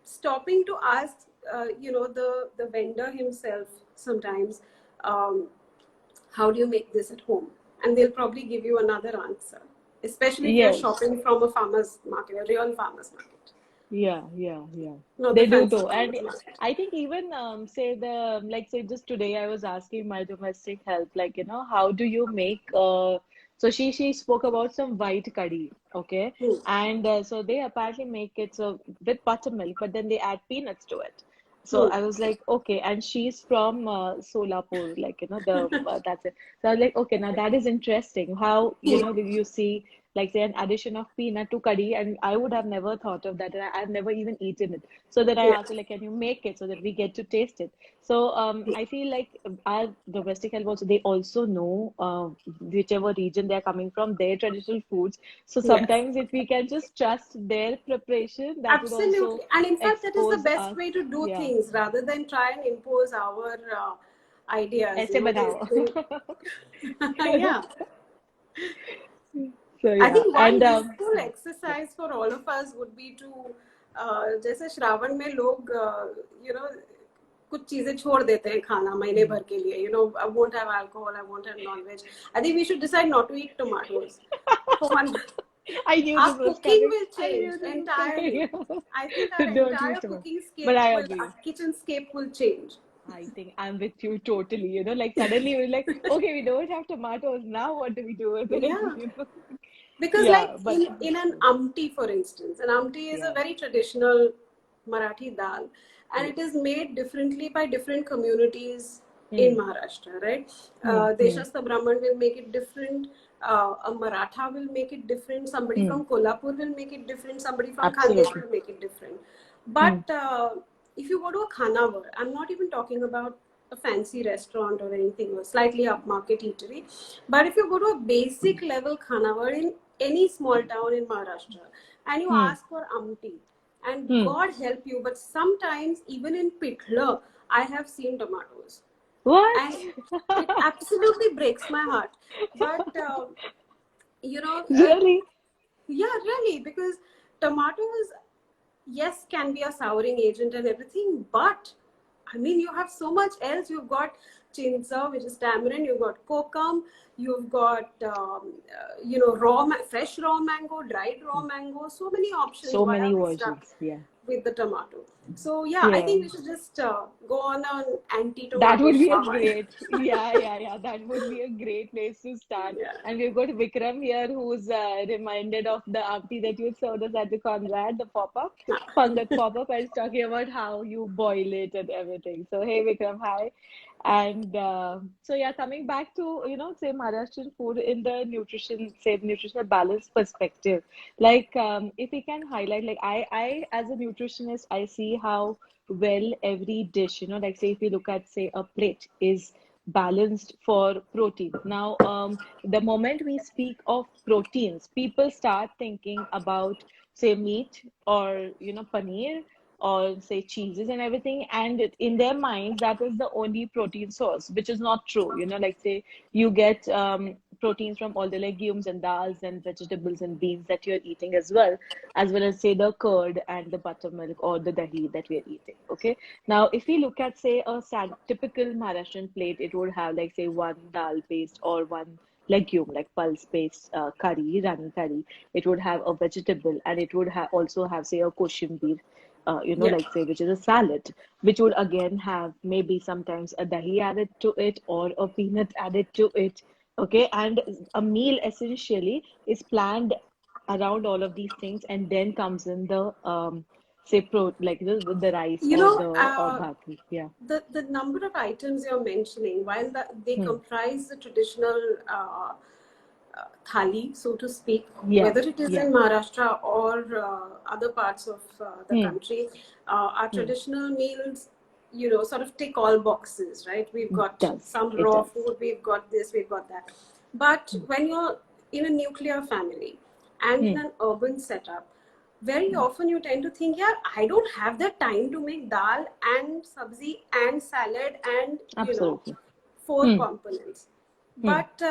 stopping to ask, the vendor himself sometimes, how do you make this at home? And they'll probably give you another answer, especially if you're Yes. shopping from a farmer's market, a real farmer's market, Yeah, yeah, yeah. not the They do fancy though. And farmer's market. I think even say the like say just today I was asking my domestic help, like, how do you make so she spoke about some white curry, okay? Hmm. And so they apparently make it so with buttermilk, but then they add peanuts to it. So Hmm. I was like, okay, and she's from Solapur, like, the that's it. So I was like, okay, now that is interesting. How, do you see like say an addition of peanut to curry, and I would have never thought of that, and I've never even eaten it. So then I Yeah. asked her, like, can you make it so that we get to taste it? So I feel like our domestic help also, they also know whichever region they're coming from, their traditional foods. So Yes. sometimes if we can just trust their preparation, that would also Absolutely. And in fact, that is the expose best us. way to do Yeah. things rather than try and impose our ideas. ऐसे बनाओ. Yeah. So I yeah, think one and useful exercise for all of us would be to, जैसे श्रावण में लोग, कुछ चीजें छोड़ देते हैं खाना महीने भर के लिए. I won't have alcohol, I won't have non-veg. I think we should decide not to eat tomatoes for one. I knew Our this was cooking coming. will I change knew this was entirely. coming. I think our Don't use entire tomato. cooking But scape I will, agree. our kitchen scape will change. I think I'm with you totally. Like suddenly we're like, okay, we don't have tomatoes. Now what do we do with it? Yeah. Because Yeah, like but in an amti, for instance, an amti is a yeah, very traditional Marathi dal, and it is yes. made differently by different communities in Hmm. Maharashtra, right? Hmm. Deshasta Brahman will make it different. A Maratha will make it different. Somebody Hmm. from Kolhapur will make it different. Somebody from Khandesh Absolutely. will make it different. Hmm. But if you go to a Khanawar, I'm not even talking about a fancy restaurant or anything, or slightly upmarket eatery. But if you go to a basic level Khanawar in any small town in Maharashtra and you Hmm. ask for amti, and Hmm. God help you, but sometimes even in Pitla, I have seen tomatoes. What? And it absolutely breaks my heart. But, you know, uh, Really? yeah, really, because tomatoes, yes, can be a souring agent and everything, but I mean, you have so much else. You've got chinsa, which is tamarind. You've got kokum. You've got fresh raw mango, dried raw mango. So many options. So Why many are we stuck versions. Yeah. with the tomato? So yeah, I Yeah. think we should just go on an That anti-tomato would be a shower. great, yeah. That would be a great place to start. Yeah. And we've got Vikram here, who's reminded of the auntie that you served us at the Conrad, the pop-up, Pangat pop-up, and is talking about how you boil it and everything. So, hey, Vikram, hi. And so, yeah, coming back to, say Maharashtrian food in the nutrition, say nutritional balance perspective, like if we can highlight, like as a nutritionist, I see how well every dish, like say if you look at say a plate is balanced for protein. Now the moment we speak of proteins, people start thinking about say meat or paneer or say cheeses and everything, and in their minds that is the only protein source, which is not true. Like say you get proteins from all the legumes and dals and vegetables and beans that you're eating as well as say the curd and the buttermilk or the dahi that we're eating. Okay. Now, if we look at say a typical Maharashtrian plate, it would have like say one dal based or one legume like pulse based curry, rani curry. It would have a vegetable and it would also have say a koshimbi, Yeah. like say which is a salad, which would again have maybe sometimes a dahi added to it or a peanut added to it. Okay, and a meal essentially is planned around all of these things, and then comes in the say like the rice You or know, the bhakri. Yeah. the number of items you're mentioning, while they Hmm. comprise the traditional thali, so to speak, Yeah. whether it is Yeah. in Maharashtra or other parts of the Hmm. country, our Hmm. traditional meals, you know, sort of tick all boxes, right? We've got some It raw does. food, we've got this, we've got that. But Hmm. when you're in a nuclear family and in Hmm. an urban setup, very Hmm. often you tend to think, yeah, I don't have the time to make dal and sabzi and salad and, you know, Absolutely. four Hmm. components. Hmm. But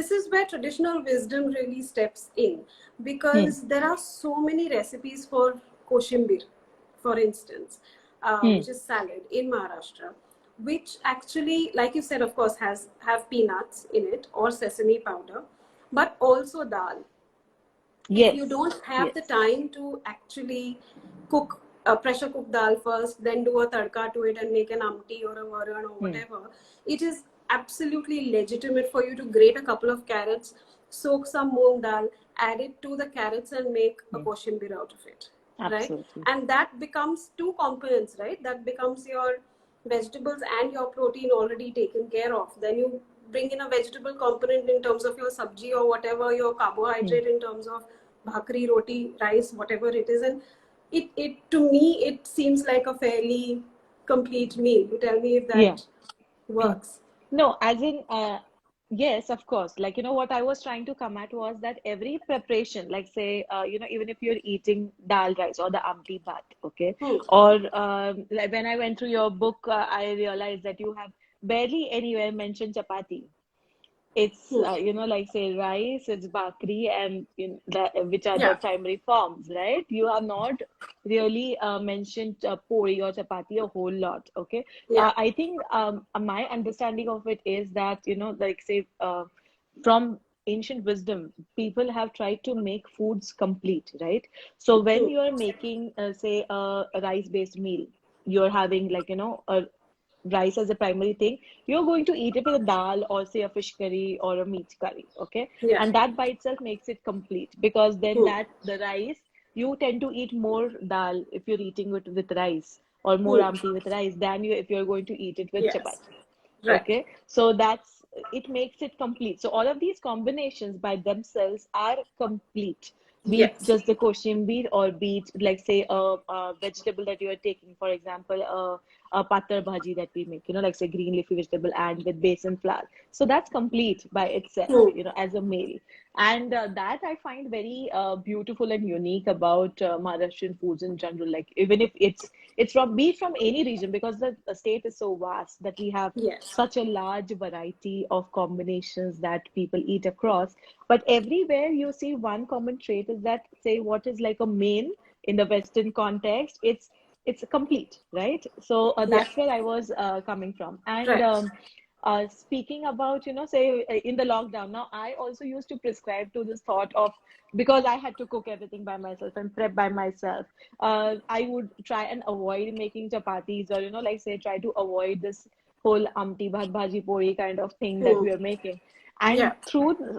this is where traditional wisdom really steps in, Hmm. because there are so many recipes for koshimbir, for instance, Hmm. which is salad in Maharashtra, which actually, like you said, of course, have peanuts in it or sesame powder, but also dal. If you Yes. don't have the Yes. time to actually cook a pressure cook dal first, then do a tadka to it and make an amti or a varan or Hmm. whatever, it is absolutely legitimate for you to grate a couple of carrots, soak some moong dal, add it to the carrots and make a Hmm. koshimbir out of it, right? Absolutely. And that becomes two components, right? That becomes your vegetables and your protein already taken care of. Then you bring in a vegetable component in terms of your sabji or whatever, your Hmm. carbohydrate in terms of bhakri, roti, rice, whatever it is. And it to me, it seems like a fairly complete meal. You tell me if Yeah. that works. No, as in, yes, of course. Like, what I was trying to come at was that every preparation, like, say, even if you're eating dal rice or the amti bhat, okay, Hmm. or like when I went through your book, I realized that you have barely anywhere mentioned chapati. It's Hmm. like say rice, it's bakri, and which are the Yeah. primary forms, right? You have not really mentioned puri or chapati a whole lot. Okay, Yeah. I think my understanding of it is that like say from ancient wisdom, people have tried to make foods complete, right? So when Hmm. you are making say a rice-based meal, you're having like a rice as a primary thing, you're going to eat it with a dal or say a fish curry or a meat curry, okay? Yeah. And that by itself makes it complete because then Hmm. that the rice, you tend to eat more dal if you're eating it with rice or more Hmm. amti with rice than you if you're going to eat it with Yes. chapati. Right. Okay, so it makes it complete. So all of these combinations by themselves are complete. Be it Yes. just the koshimbi or be it like say a vegetable that you are taking, for example, a patar bhaji that we make, like say green leafy vegetable and with besan flour. So that's complete by itself, Hmm. as a meal. And that I find very beautiful and unique about Maharashtrian foods in general. Like even if it's from be it from any region, because the state is so vast that we have Yes. such a large variety of combinations that people eat across. But everywhere you see one common trait is that, say, what is like a main in the Western context, it's complete, right? So Yeah. that's where I was coming from. And Right. speaking about, say in the lockdown, now I also used to prescribe to this thought of because I had to cook everything by myself and prep by myself. I would try and avoid making chapatis or, like say, try to avoid this whole amti bhat bhaji puri kind of thing that Hmm. we are making. Yeah. And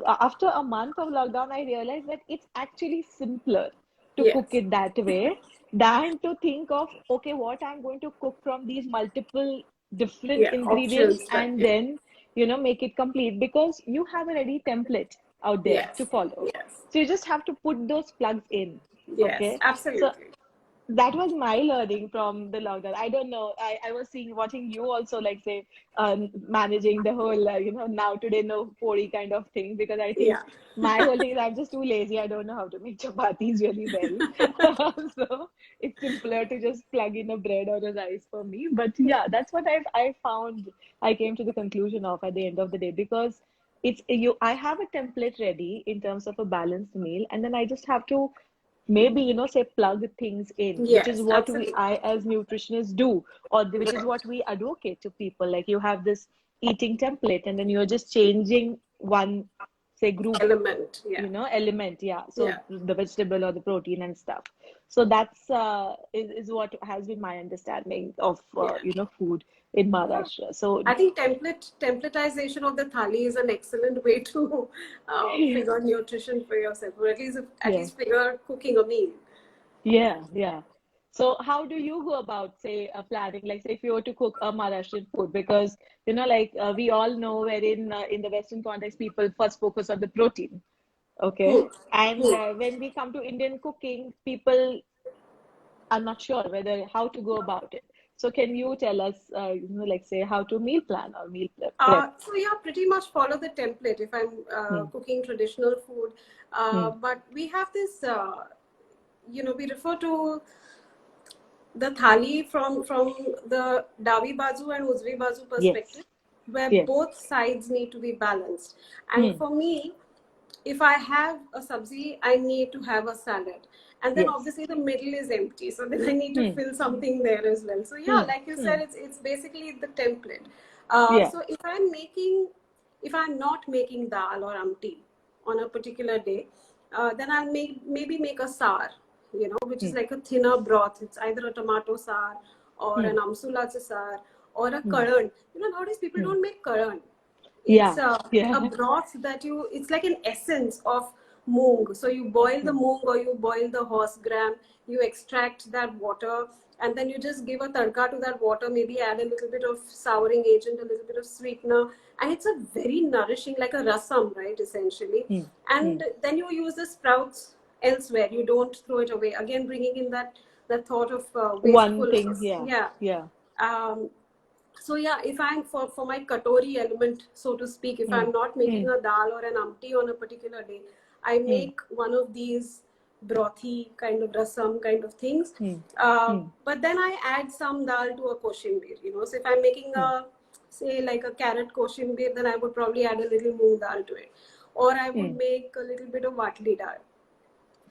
after a month of lockdown, I realized that it's actually simpler to cook Yes. it that way than to think of, okay, what I'm going to cook from these multiple different Yeah. ingredients Options. Right. and Yeah. then, make it complete because you have a ready template out there to Yes. follow. Yes. So you just have to put those plugs in. Yes. Okay. So Absolutely. that was my learning from the lockdown. I don't know. I was watching you also, like say, managing the whole, now today no pori kind of thing because I think Yeah. my whole thing is I'm just too lazy. I don't know how to make chapatis really well. So it's simpler to just plug in a bread or a rice for me. But yeah, that's what I found. I came to the conclusion of at the end of the day because it's you I have a template ready in terms of a balanced meal, and then I just have to maybe say plug things in, which is Yes, what absolutely. I as nutritionists do, or which is Yes. what we advocate to people. Like you have this eating template, and then you're just changing one, say, group, Element. Yeah. element. Yeah, so Yeah. the vegetable or the protein and stuff. So that's is what has been my understanding of Yeah. food in Yeah. Maharashtra. So I think templatization of the thali is an excellent way to figure nutrition for yourself, or at yeah. least figure cooking a meal. Yeah, yeah. So how do you go about, say, planning? Like, say, if you were to cook a Maharashtrian food, because like we all know, wherein in the Western context, people first focus on the protein, okay? Hmm. And Hmm. when we come to Indian cooking, people are not sure whether how to go about it. So can you tell us, like, say, how to meal plan or meal prep? So yeah, pretty much follow the template if I'm Hmm. cooking traditional food. Hmm. But we have this, we refer to the thali from the Davi Bazu and Uzvi Bazu Yes. perspective, where Yes. both sides need to be balanced. And Hmm. for me, if I have a sabzi, I need to have a salad. And then Yes. obviously the middle is empty. So then I need to Hmm. fill something there as well. So yeah, Hmm. like you Hmm. said, it's basically the template. Yeah. So if I'm not making dal or amti on a particular day, then I'll maybe make a sar, which is Hmm. like a thinner broth. It's either a tomato sar or Hmm. an amsulacha sar or a Hmm. karan. Nowadays people Hmm. don't make karan. It's Yeah. Yeah. a broth that it's like an essence of moong. So you boil the Hmm. moong or you boil the horse gram, you extract that water, and then you just give a tadka to that water, maybe add a little bit of souring agent, a little bit of sweetener, and it's a very nourishing, like a rasam, right, essentially. Hmm. Hmm. And then you use the sprouts elsewhere. You don't throw it away. Again, bringing in that thought of One thing, wastefulness. yeah, Yeah. yeah. Um, so yeah, if I'm for my katori element, so to speak, if Hmm. I'm not Hmm. making a dal or an amti on a particular day, I Hmm. make one of these brothy kind of rasam kind of things. Hmm. Hmm. But then I add some dal to a koshimbir. So if I'm making Hmm. a, say, like a carrot koshimbir, then I would probably add a little moong dal to it, or I would Hmm. make a little bit of vatli dal,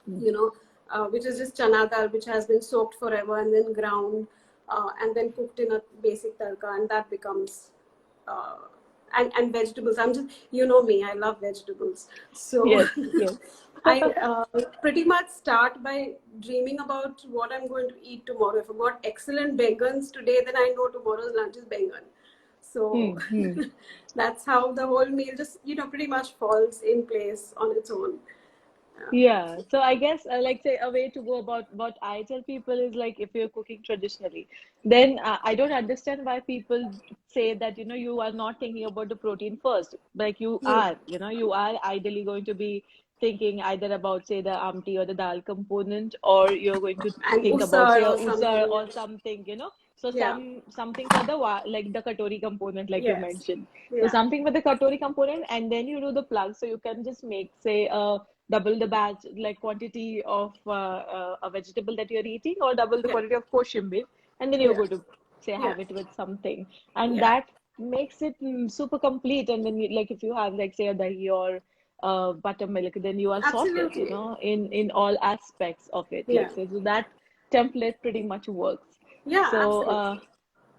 Hmm. which is just chana dal, which has been soaked forever and then ground and then cooked in a basic tadka, and that becomes uh, and vegetables. I'm just, me, I love vegetables, so Yes, yes. I pretty much start by dreaming about what I'm going to eat tomorrow. If I've got excellent bengans today, then I know tomorrow's lunch is bengan. So Hmm. Hmm. that's how the whole meal just pretty much falls in place on its own. Yeah, so I guess like say a way to go about what I tell people is like if you're cooking traditionally, then I don't understand why people say that you are not thinking about the protein first. Like you are ideally going to be thinking either about say the amti or the dal component, or you're going to And think about say usar a or usar something. or something. So Yeah. something for the like the katori component, like you Yes. mentioned. So Yeah. something for the katori component, and then you do the plug, so you can just make say double the batch like quantity of a vegetable that you're eating, or double the Yeah. quantity of koshimbir, and then you're Yeah. going to say Yeah. have it with something, and Yeah. that makes it super complete. And then like if you have like say a dahi or buttermilk, then you are sorted Absolutely. in all aspects of it, Yeah. like say. So that template pretty much works. Yeah. So Absolutely.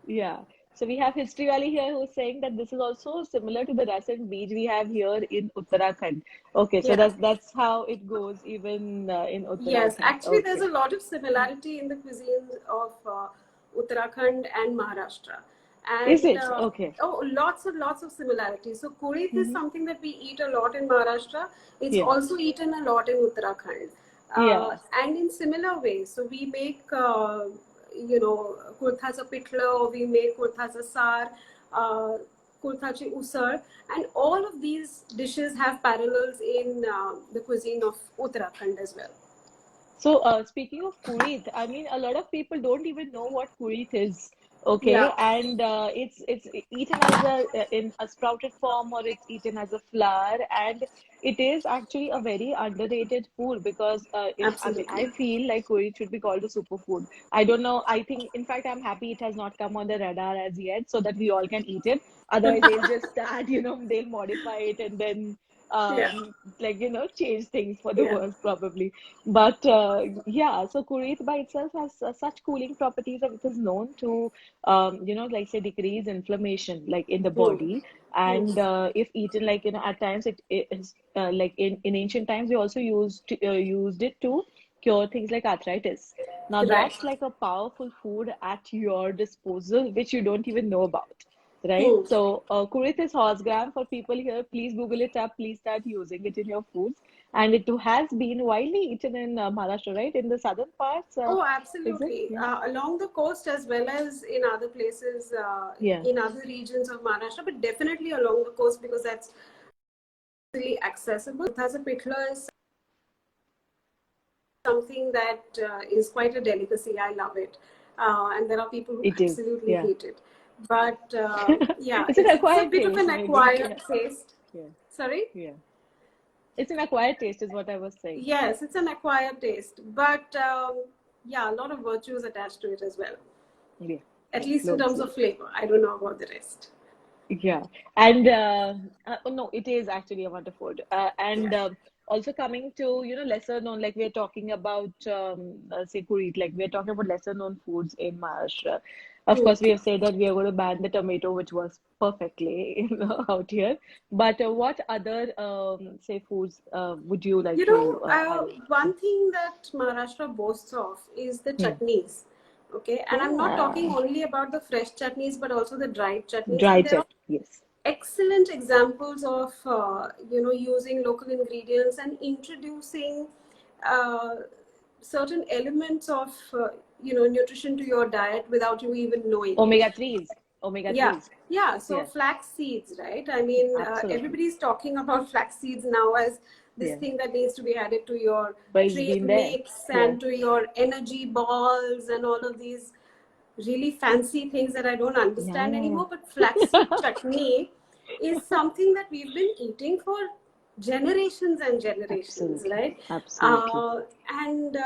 yeah. So we have History Valley here who's saying that this is also similar to the Rasan beach we have here in Uttarakhand. Okay, so Yeah. that's how it goes even in Yes. Uttarakhand. Actually, there's Okay. a lot of similarity in the cuisines of Uttarakhand and Maharashtra. Is And it? Okay. lots and lots of similarities. So, kurit is Hmm. something that we eat a lot in Maharashtra. It's Yeah. also eaten a lot in Uttarakhand. Yeah. And in similar ways, so we make, kurtha's pitla, or we make kurtha's sar, uh, kurthachi usar, and all of these dishes have parallels in the cuisine of Uttarakhand as well. So, speaking of kurit, I mean, a lot of people don't even know what kurit is. Yeah. Okay, and it's eaten as a in a sprouted form, or it's eaten as a flour, and it is actually a very underrated food because I mean, I Absolutely. feel like curry should be called a superfood. I don't know. I think, in fact, I'm happy it has not come on the radar as yet, so that we all can eat it. Otherwise, they'll just start, they'll modify it and then Yeah. like change things for the Yeah. worse probably. But yeah, so Kuwait by itself has such cooling properties that it is known to like say decrease inflammation like in the Hmm. body. Hmm. And if eaten like at times it is like in ancient times we also used it to cure things like arthritis. Now Right. that's like a powerful food at your disposal which you don't even know about. Right. Hmm. So, Kurit is horse gram for people here. Please Google it up. Please start using it in your foods. And it has been widely eaten in Maharashtra, right? In the southern parts, Oh, is it? absolutely. Yeah. Along the coast as well as in other places, Yeah. in other regions of Maharashtra, but definitely along the coast because that's really accessible. Thasa pitla is something that is quite a delicacy. I love it. And there are people who It is. absolutely Yeah. hate it. But yeah, It's an it's a acquired bit of taste, an maybe. Yeah. acquired taste. Yeah. Sorry? Yeah. It's an acquired taste, is what I was saying. Yes, it's an acquired taste. But yeah, a lot of virtues attached to it as well. Yeah. At Yeah. least in Loads, terms of loads. flavor. I don't know about the rest. Yeah, and oh, no, it is actually a wonderful. And Yeah. also coming to lesser known, like we're talking about say Kurit, like we're talking about lesser known foods in Maharashtra. Of Hmm. course, we have said that we are going to ban the tomato, which works perfectly out here. But what other say foods would you like to highlight? One thing that Maharashtra boasts of is the Hmm. chutneys. Okay, and I'm not talking Yeah, only about the fresh chutneys, but also the dried chutneys. dry And there are chut, yes. excellent examples of using local ingredients and introducing uh, certain elements of nutrition to your diet without you even knowing it. Omega threes, omega Yeah, threes. yeah. So Yeah, flax seeds, right? I mean, absolutely. everybody's talking about flax seeds now as this Yeah, thing that needs to be added to your but it's trail been there. mix Yeah. and to your energy balls and all of these really fancy things that I don't Yeah, understand yeah, anymore. But flaxseed yeah. chutney is something that we've been eating for generations and generations, Absolutely. right? Absolutely. Uh, and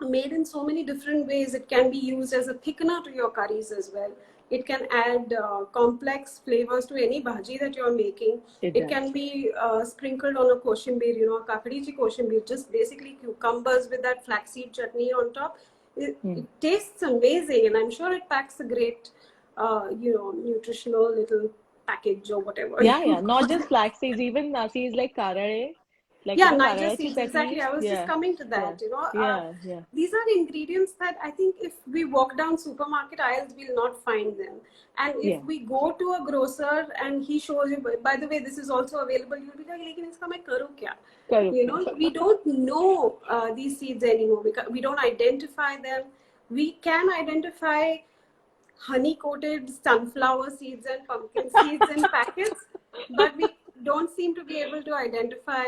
made in so many different ways. It can be used as a thickener to your curries as well. It can add complex flavors to any bhaji that you're making. It It does. can be sprinkled on a koshambir, a kakadichi koshambir, just basically cucumbers with that flaxseed chutney on top. Hmm. It tastes amazing, and I'm sure it packs a great, nutritional little package or whatever Yeah, you yeah. call Not just it. flax seeds, even seeds like karare, like Yeah, Niger kararachi seeds, exactly. chutneys. I was just Yeah, coming to yeah, that. yeah, yeah, These are ingredients that I think if we walk down supermarket aisles, we'll not find them. And if yeah. we go to a grocer and he shows you, by the way, this is also available, you'll be like, "Lekin iska main karu kya?" Correct. We don't know these seeds anymore. We don't identify them. We can identify honey coated sunflower seeds and pumpkin seeds in packets, but we don't seem to be able to identify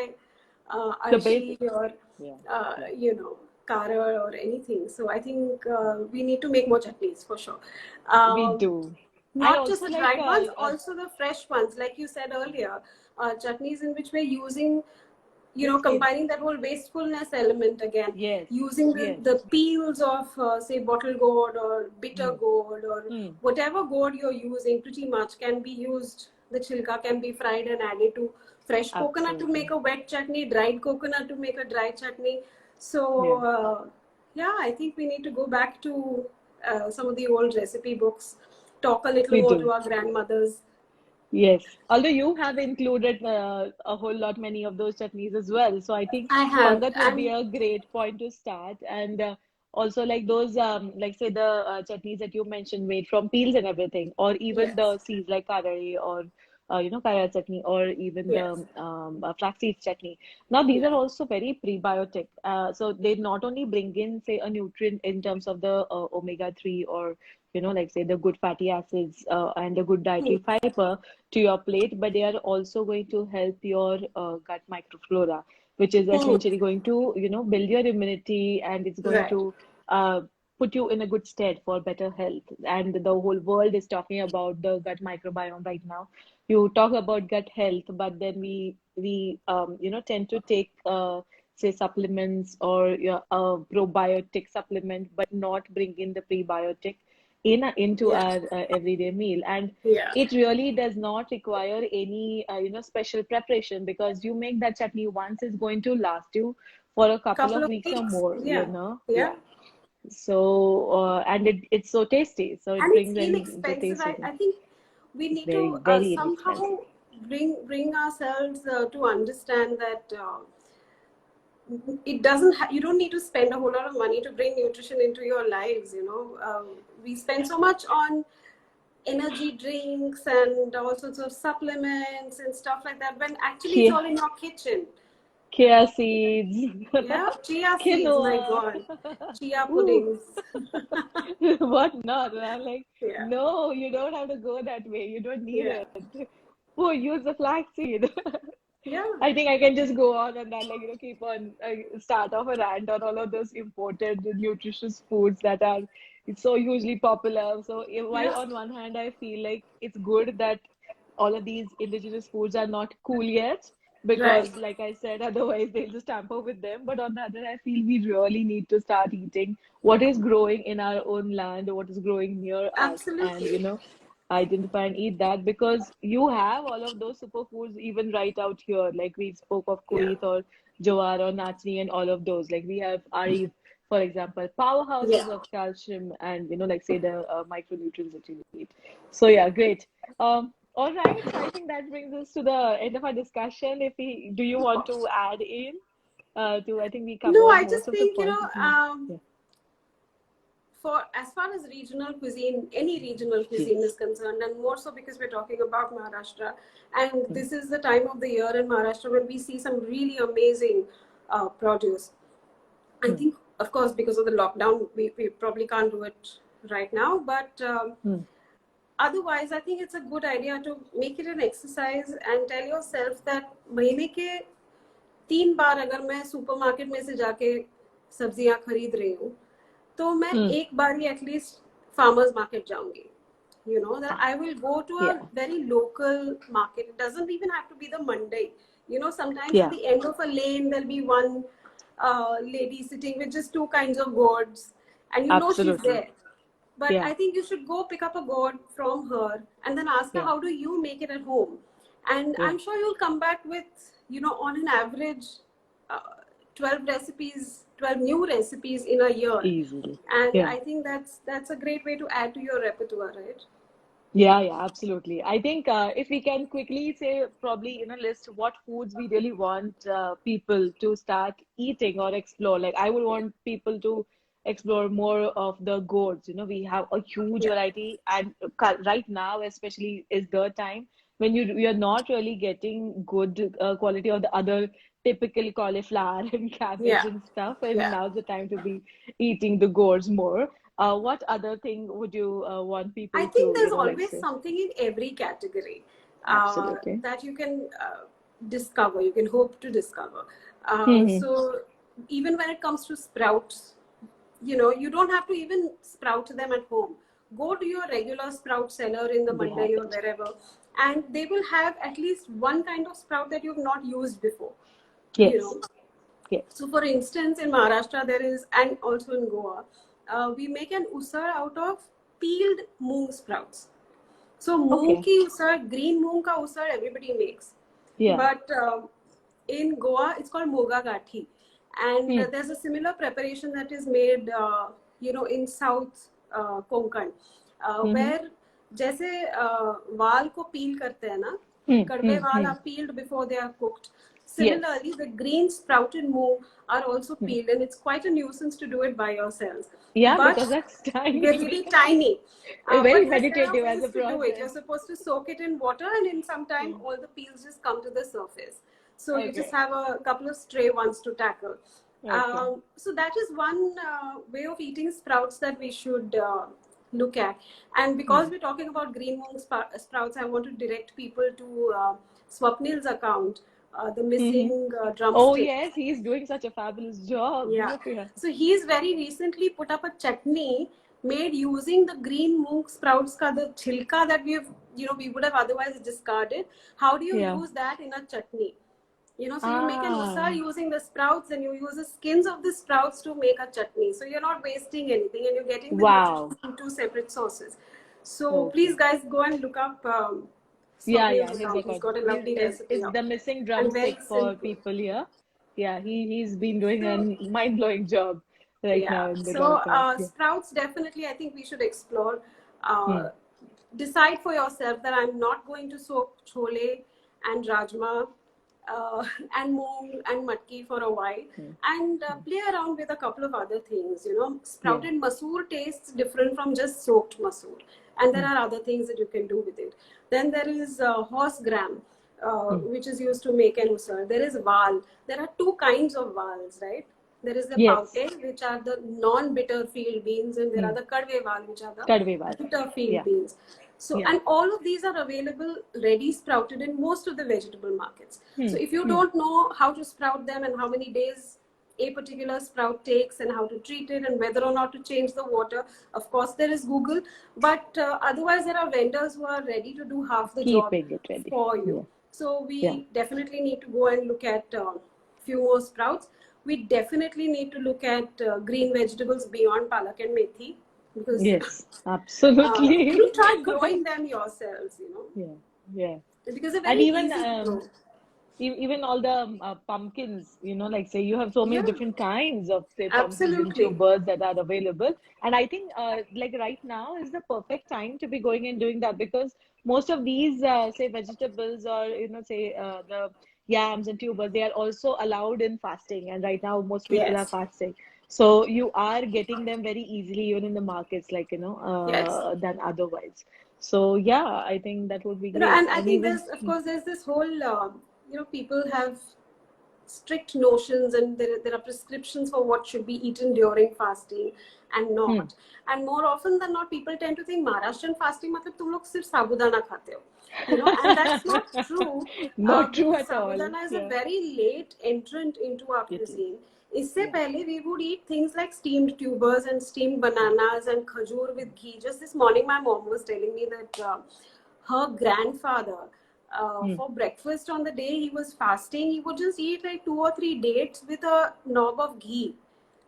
The arshi basics. or Yeah, uh, yeah. you know kara or anything. So I think we need to make more chutneys for sure. We um, do. I Not just also the like dried ones, also the fresh ones, like you said earlier. Chutneys in which we're using, skins. combining that whole wastefulness element again, Yes, using yes. the peels of, say, bottle gourd or bitter Hmm. gourd or Hmm. whatever gourd you're using, pretty much can be used. The chilka can be fried and added to fresh coconut to Absolutely. make a wet chutney, dried coconut to make a dry chutney. So, Yeah, yeah, I think we need to go back to some of the old recipe books, talk a little we more do. to our grandmothers. Yes. Although you have included a whole lot many of those chutneys as well. So I think I have, Pangat would be and a great point to start. And also like those like say the chutneys that you mentioned made from peels and everything, or even yes, the seeds like karare or kara chutney or even the yes, flaxseed chutney. Now these yeah. are also very prebiotic. So they not only bring in say a nutrient in terms of the omega-3 or like say the good fatty acids and the good Hmm. dietary fiber to your plate, but they are also going to help your gut microflora, which is Hmm. essentially going to, build your immunity and it's going Right. to uh, put you in a good stead for better health. And the whole world is talking about the gut microbiome right now. You talk about gut health, but then we tend to take say supplements or a probiotic supplement, but not bring in the prebiotic into Yeah. our everyday meal. And Yeah. it really does not require any special preparation, because you make that chutney once, is going to last you for a couple Couple of of weeks or weeks. more, Yeah. Yeah. yeah. So and it's so tasty, so it And it's brings in the inexpensive. taste I, of it. I think we It's need to very, very inexpensive. somehow bring ourselves to understand that you don't need to spend a whole lot of money to bring nutrition into your lives. We spend so much on energy drinks and all sorts of supplements and stuff like that, when actually it's Chia, all in your kitchen. chia seeds, Yeah, chia seeds, my quinoa. God, chia Ooh, puddings. what not? And I'm like, Yeah, no, you don't have to go that way. You don't need yeah, it. Oh, use the flaxseed. yeah, I think I can just go on and then, like, keep on start off a rant on all of those imported nutritious foods that are so hugely popular. So while yeah, on one hand I feel like it's good that all of these indigenous foods are not cool yet, right, because like I said, otherwise they'll just tamper with them. But on the other, I feel we really need to start eating what is growing in our own land, or what is growing near us, and absolutely. identify and eat that, because you have all of those superfoods even right out here. Like we spoke of Yeah, kuit or jowar or nachni and all of those. Like we have ari, for example, yeah. powerhouses of calcium and like say the micronutrients that you need. So yeah, great. All right. So I think that brings us to the end of our discussion. If we do you want to add in to I think we No, covered I most just of the think, points. Yeah. for as far as regional cuisine, any regional cuisine Yes. is concerned, and more so because we're talking about Maharashtra, and Mm. this is the time of the year in Maharashtra when we see some really amazing produce. I Mm. think, of course, because of the lockdown, we probably can't do it right now, but Mm. otherwise, I think it's a good idea to make it an exercise and tell yourself that महीने के 3 बार अगर मैं supermarket में से जाके सब्जियां खरीद रही हूँ तो मैं Mm. एक बार ही एटलीस्ट फार्मर्स मार्केट जाऊंगी. That I will go to a Yeah. very local market. It doesn't even have to be the Monday. Sometimes at Yeah. the end of a lane there'll be one lady sitting with just two kinds of gourds, and she's Absolutely. there. But Yeah. I think you should go pick up a gourd from her and then ask her, Yeah. how do you make it at home? And Yeah. I'm sure you'll come back with, on an average, 12 recipes, 12 new recipes in a year. Easily. And Yeah. I think that's a great way to add to your repertoire, right? Yeah, yeah, absolutely. I think if we can quickly say, probably, list what foods we really want people to start eating or explore. Like, I would want people to explore more of the gourds. We have a huge Yeah. variety, and right now, especially, is the time when you're not really getting good quality of the other typical cauliflower and cabbage Yeah. and stuff. And Yeah. now's the time to be eating the gourds more. What other thing would you want I people think to, there's like always say? something in every category Absolutely. that you can discover, you can hope to discover. Hmm. So even when it comes to sprouts, you don't have to even sprout them at home. Go to your regular sprout seller in the They have Monday or it. wherever, and they will have at least one kind of sprout that you've not used before. Yes. Yes. So, for instance, in Maharashtra, there is, and also in Goa, we make an usar out of peeled moong sprouts. So, moong Okay. ki usar, green moong ka usar, everybody makes. Yeah. But in Goa, it's called moga gathi. And Hmm. there's a similar preparation that is made, in South Konkan, Mm-hmm. where जैसे वाल को peel करते हैं ना, Hmm. कड़वे Hmm. वाल Hmm. are peeled before they are cooked. Yes. Similarly, the green sprouted moong are also Hmm. peeled, and it's quite a nuisance to do it by yourselves. Yeah, But because that's they're tiny. really tiny. Very But yes, there are meditative as a ways to do it. You're process. supposed to soak it in water, and in some time, Hmm. all the peels just come to the surface. So you just Okay. have a couple of stray ones to tackle. Okay. So that is one way of eating sprouts that we should look at. And because Hmm. we're talking about green moong sprouts, I want to direct people to Swapnil's account, the Mm-hmm. missing Oh drumstick. yes, he's doing such a fabulous job. Yeah. Yeah. So he's very recently put up a chutney made using the green moong sprouts ka the chilka that we would have otherwise discarded. How do you Yeah. use that in a chutney? So you make an Ah, usar using the sprouts and you use the skins of the sprouts to make a chutney. So you're not wasting anything and you're getting the nutrition wow. from two separate sources. So please, Okay. guys, go and look up Yeah, Swapnil's yeah, his account. He's account got a lovely recipe is up the missing and very drumstick for simple. people here. Yeah, he's been doing a So, mind-blowing job right yeah. now in the So podcast. Yeah. sprouts definitely, I think we should explore. Hmm. Decide for yourself that I'm not going to soak chole and rajma uh, and moong and matki for a while, Hmm. and play around with a couple of other things. Yeah. Sprouted masoor tastes different from just soaked masoor, and there Hmm. are other things that you can do with it. Then there is horse gram, Hmm. which is used to make an usar. There is val. There are two kinds of vals, right? There is the Yes. paute, which are the non-bitter field beans, and there are Hmm. the kadve val, which are the Kadwe bitter field Yeah. beans. So, Yeah. and all of these are available ready sprouted in most of the vegetable markets. Hmm. So, if you Hmm. don't know how to sprout them and how many days a particular sprout takes and how to treat it and whether or not to change the water, of course, there is Google. But otherwise, there are vendors who are ready to do half the job Keeping it ready. for Yeah. you. So, Yeah. we definitely need to go and look at few more sprouts. We definitely need to look at green vegetables beyond palak and methi because Yes. Absolutely. even try growing them yourselves, Yeah. Yeah. because they're And very even easy to grow. even all the pumpkins, like say you have so many Yeah, different kinds of say pumpkins and absolutely. tubers that are available. And I think like right now is the perfect time to be going and doing that because most of these say vegetables or say the yams and tubers, they are also allowed in fasting. And right now most people are Yes, fasting. So you are getting them very easily even in the markets, like yes. than otherwise. So yeah, I think that would be great. And I And think even there's, of course, there's this whole, people have strict notions and there are prescriptions for what should be eaten during fasting and hmm, not. And more often than not, people tend to think Maharashtrian fasting matlab tum log sirf sabudana khate ho. And that's not true not true because at all. sabudana is a Yeah, very late entrant into our it is. cuisine. इससे Yeah. पहले we would eat things like steamed tubers and steamed bananas and khajur with ghee. Just this morning, my mom was telling me that her grandfather, Hmm. for breakfast on the day he was fasting, he would just eat like 2 or 3 dates with a knob of ghee.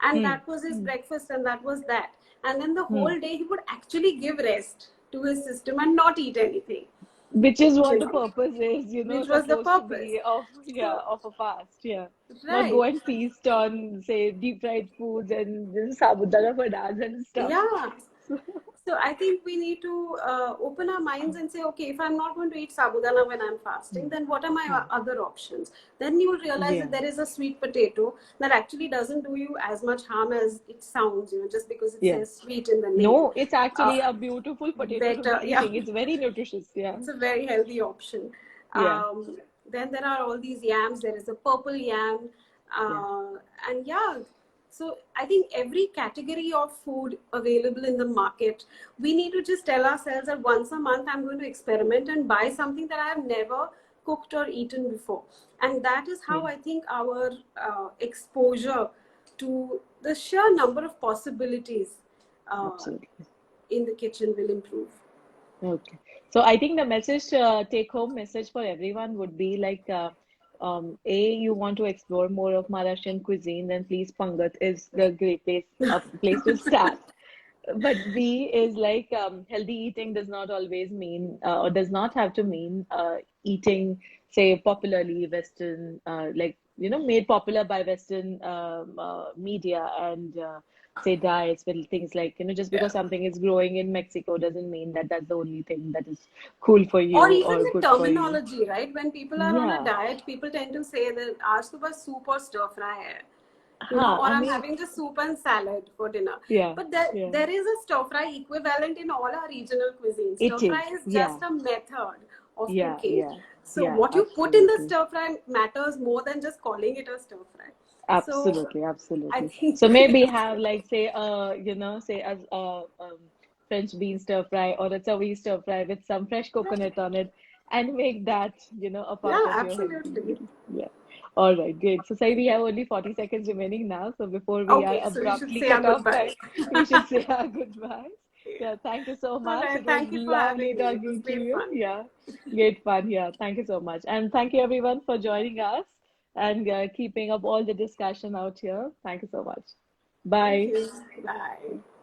And Hmm. that was his Hmm. breakfast, and that was that. And then the Hmm. whole day he would actually give rest to his system and not eat anything, Which is you what the know, purpose is, which was the supposed to purpose. be of yeah So, of a fast. Yeah, not right. go and feast on say deep fried foods and sabudana for dance and stuff. Yeah. So I think we need to open our minds and say, okay, if I'm not going to eat sabudana when I'm fasting, Hmm. then what are my Hmm. other options? Then you will realize that Yeah. there is a sweet potato that actually doesn't do you as much harm as it sounds, just because it Yeah. says sweet in the name. No, it's Uh, actually a beautiful potato to be Better, yeah. eating. It's very nutritious. Yeah. It's a very healthy option. Yeah. Then there are all these yams. There is a purple yam, Yeah. uh, and yeah. So I think every category of food available in the market, we need to just tell ourselves that once a month I'm going to experiment and buy something that I have never cooked or eaten before, and that is how Yeah. I think our exposure to the sheer number of possibilities uh, Absolutely. in the kitchen will improve. Okay. So I think the message, take home message for everyone would be like, A, you want to explore more of Maharashtrian cuisine, then please Pangat is the great place to start. But B is like healthy eating does not always mean or does not have to mean eating, say, popularly Western, like, made popular by Western media and say diets, with things like, just because something is growing in Mexico doesn't mean that that's the only thing that is cool for you Or even or the good for you. terminology, right? When people are on a Yeah. diet, people tend to say that aaj subah soup or stir fry hai, Huh, or I I'm mean, having just soup and salad for dinner. yeah, But there, yeah. there is a stir fry equivalent in all our regional cuisines. Stir It fry is. is Yeah, just a method of yeah, cooking. yeah, So yeah, what you put in the absolutely. stir fry matters more than just calling it a stir fry. So Absolutely, I absolutely. think So maybe have like say say as French bean stir fry or a chawi stir fry with some fresh coconut on it and make that, a part Yeah, of your healthy absolutely. meal. Yeah. All right, great. So, Sai, we have only 40 seconds remaining now. So, before we are Okay, so we should abruptly say our cut off goodbyes. by, we should say our goodbyes. Yeah. Yeah, thank you so All much. right. It was Thank you for lovely having me. It was talking to great you. fun. Yeah, great fun. Yeah, thank you so much. And thank you everyone for joining us and keeping up all the discussion out here. Thank you so much. Thank Bye. you. Bye.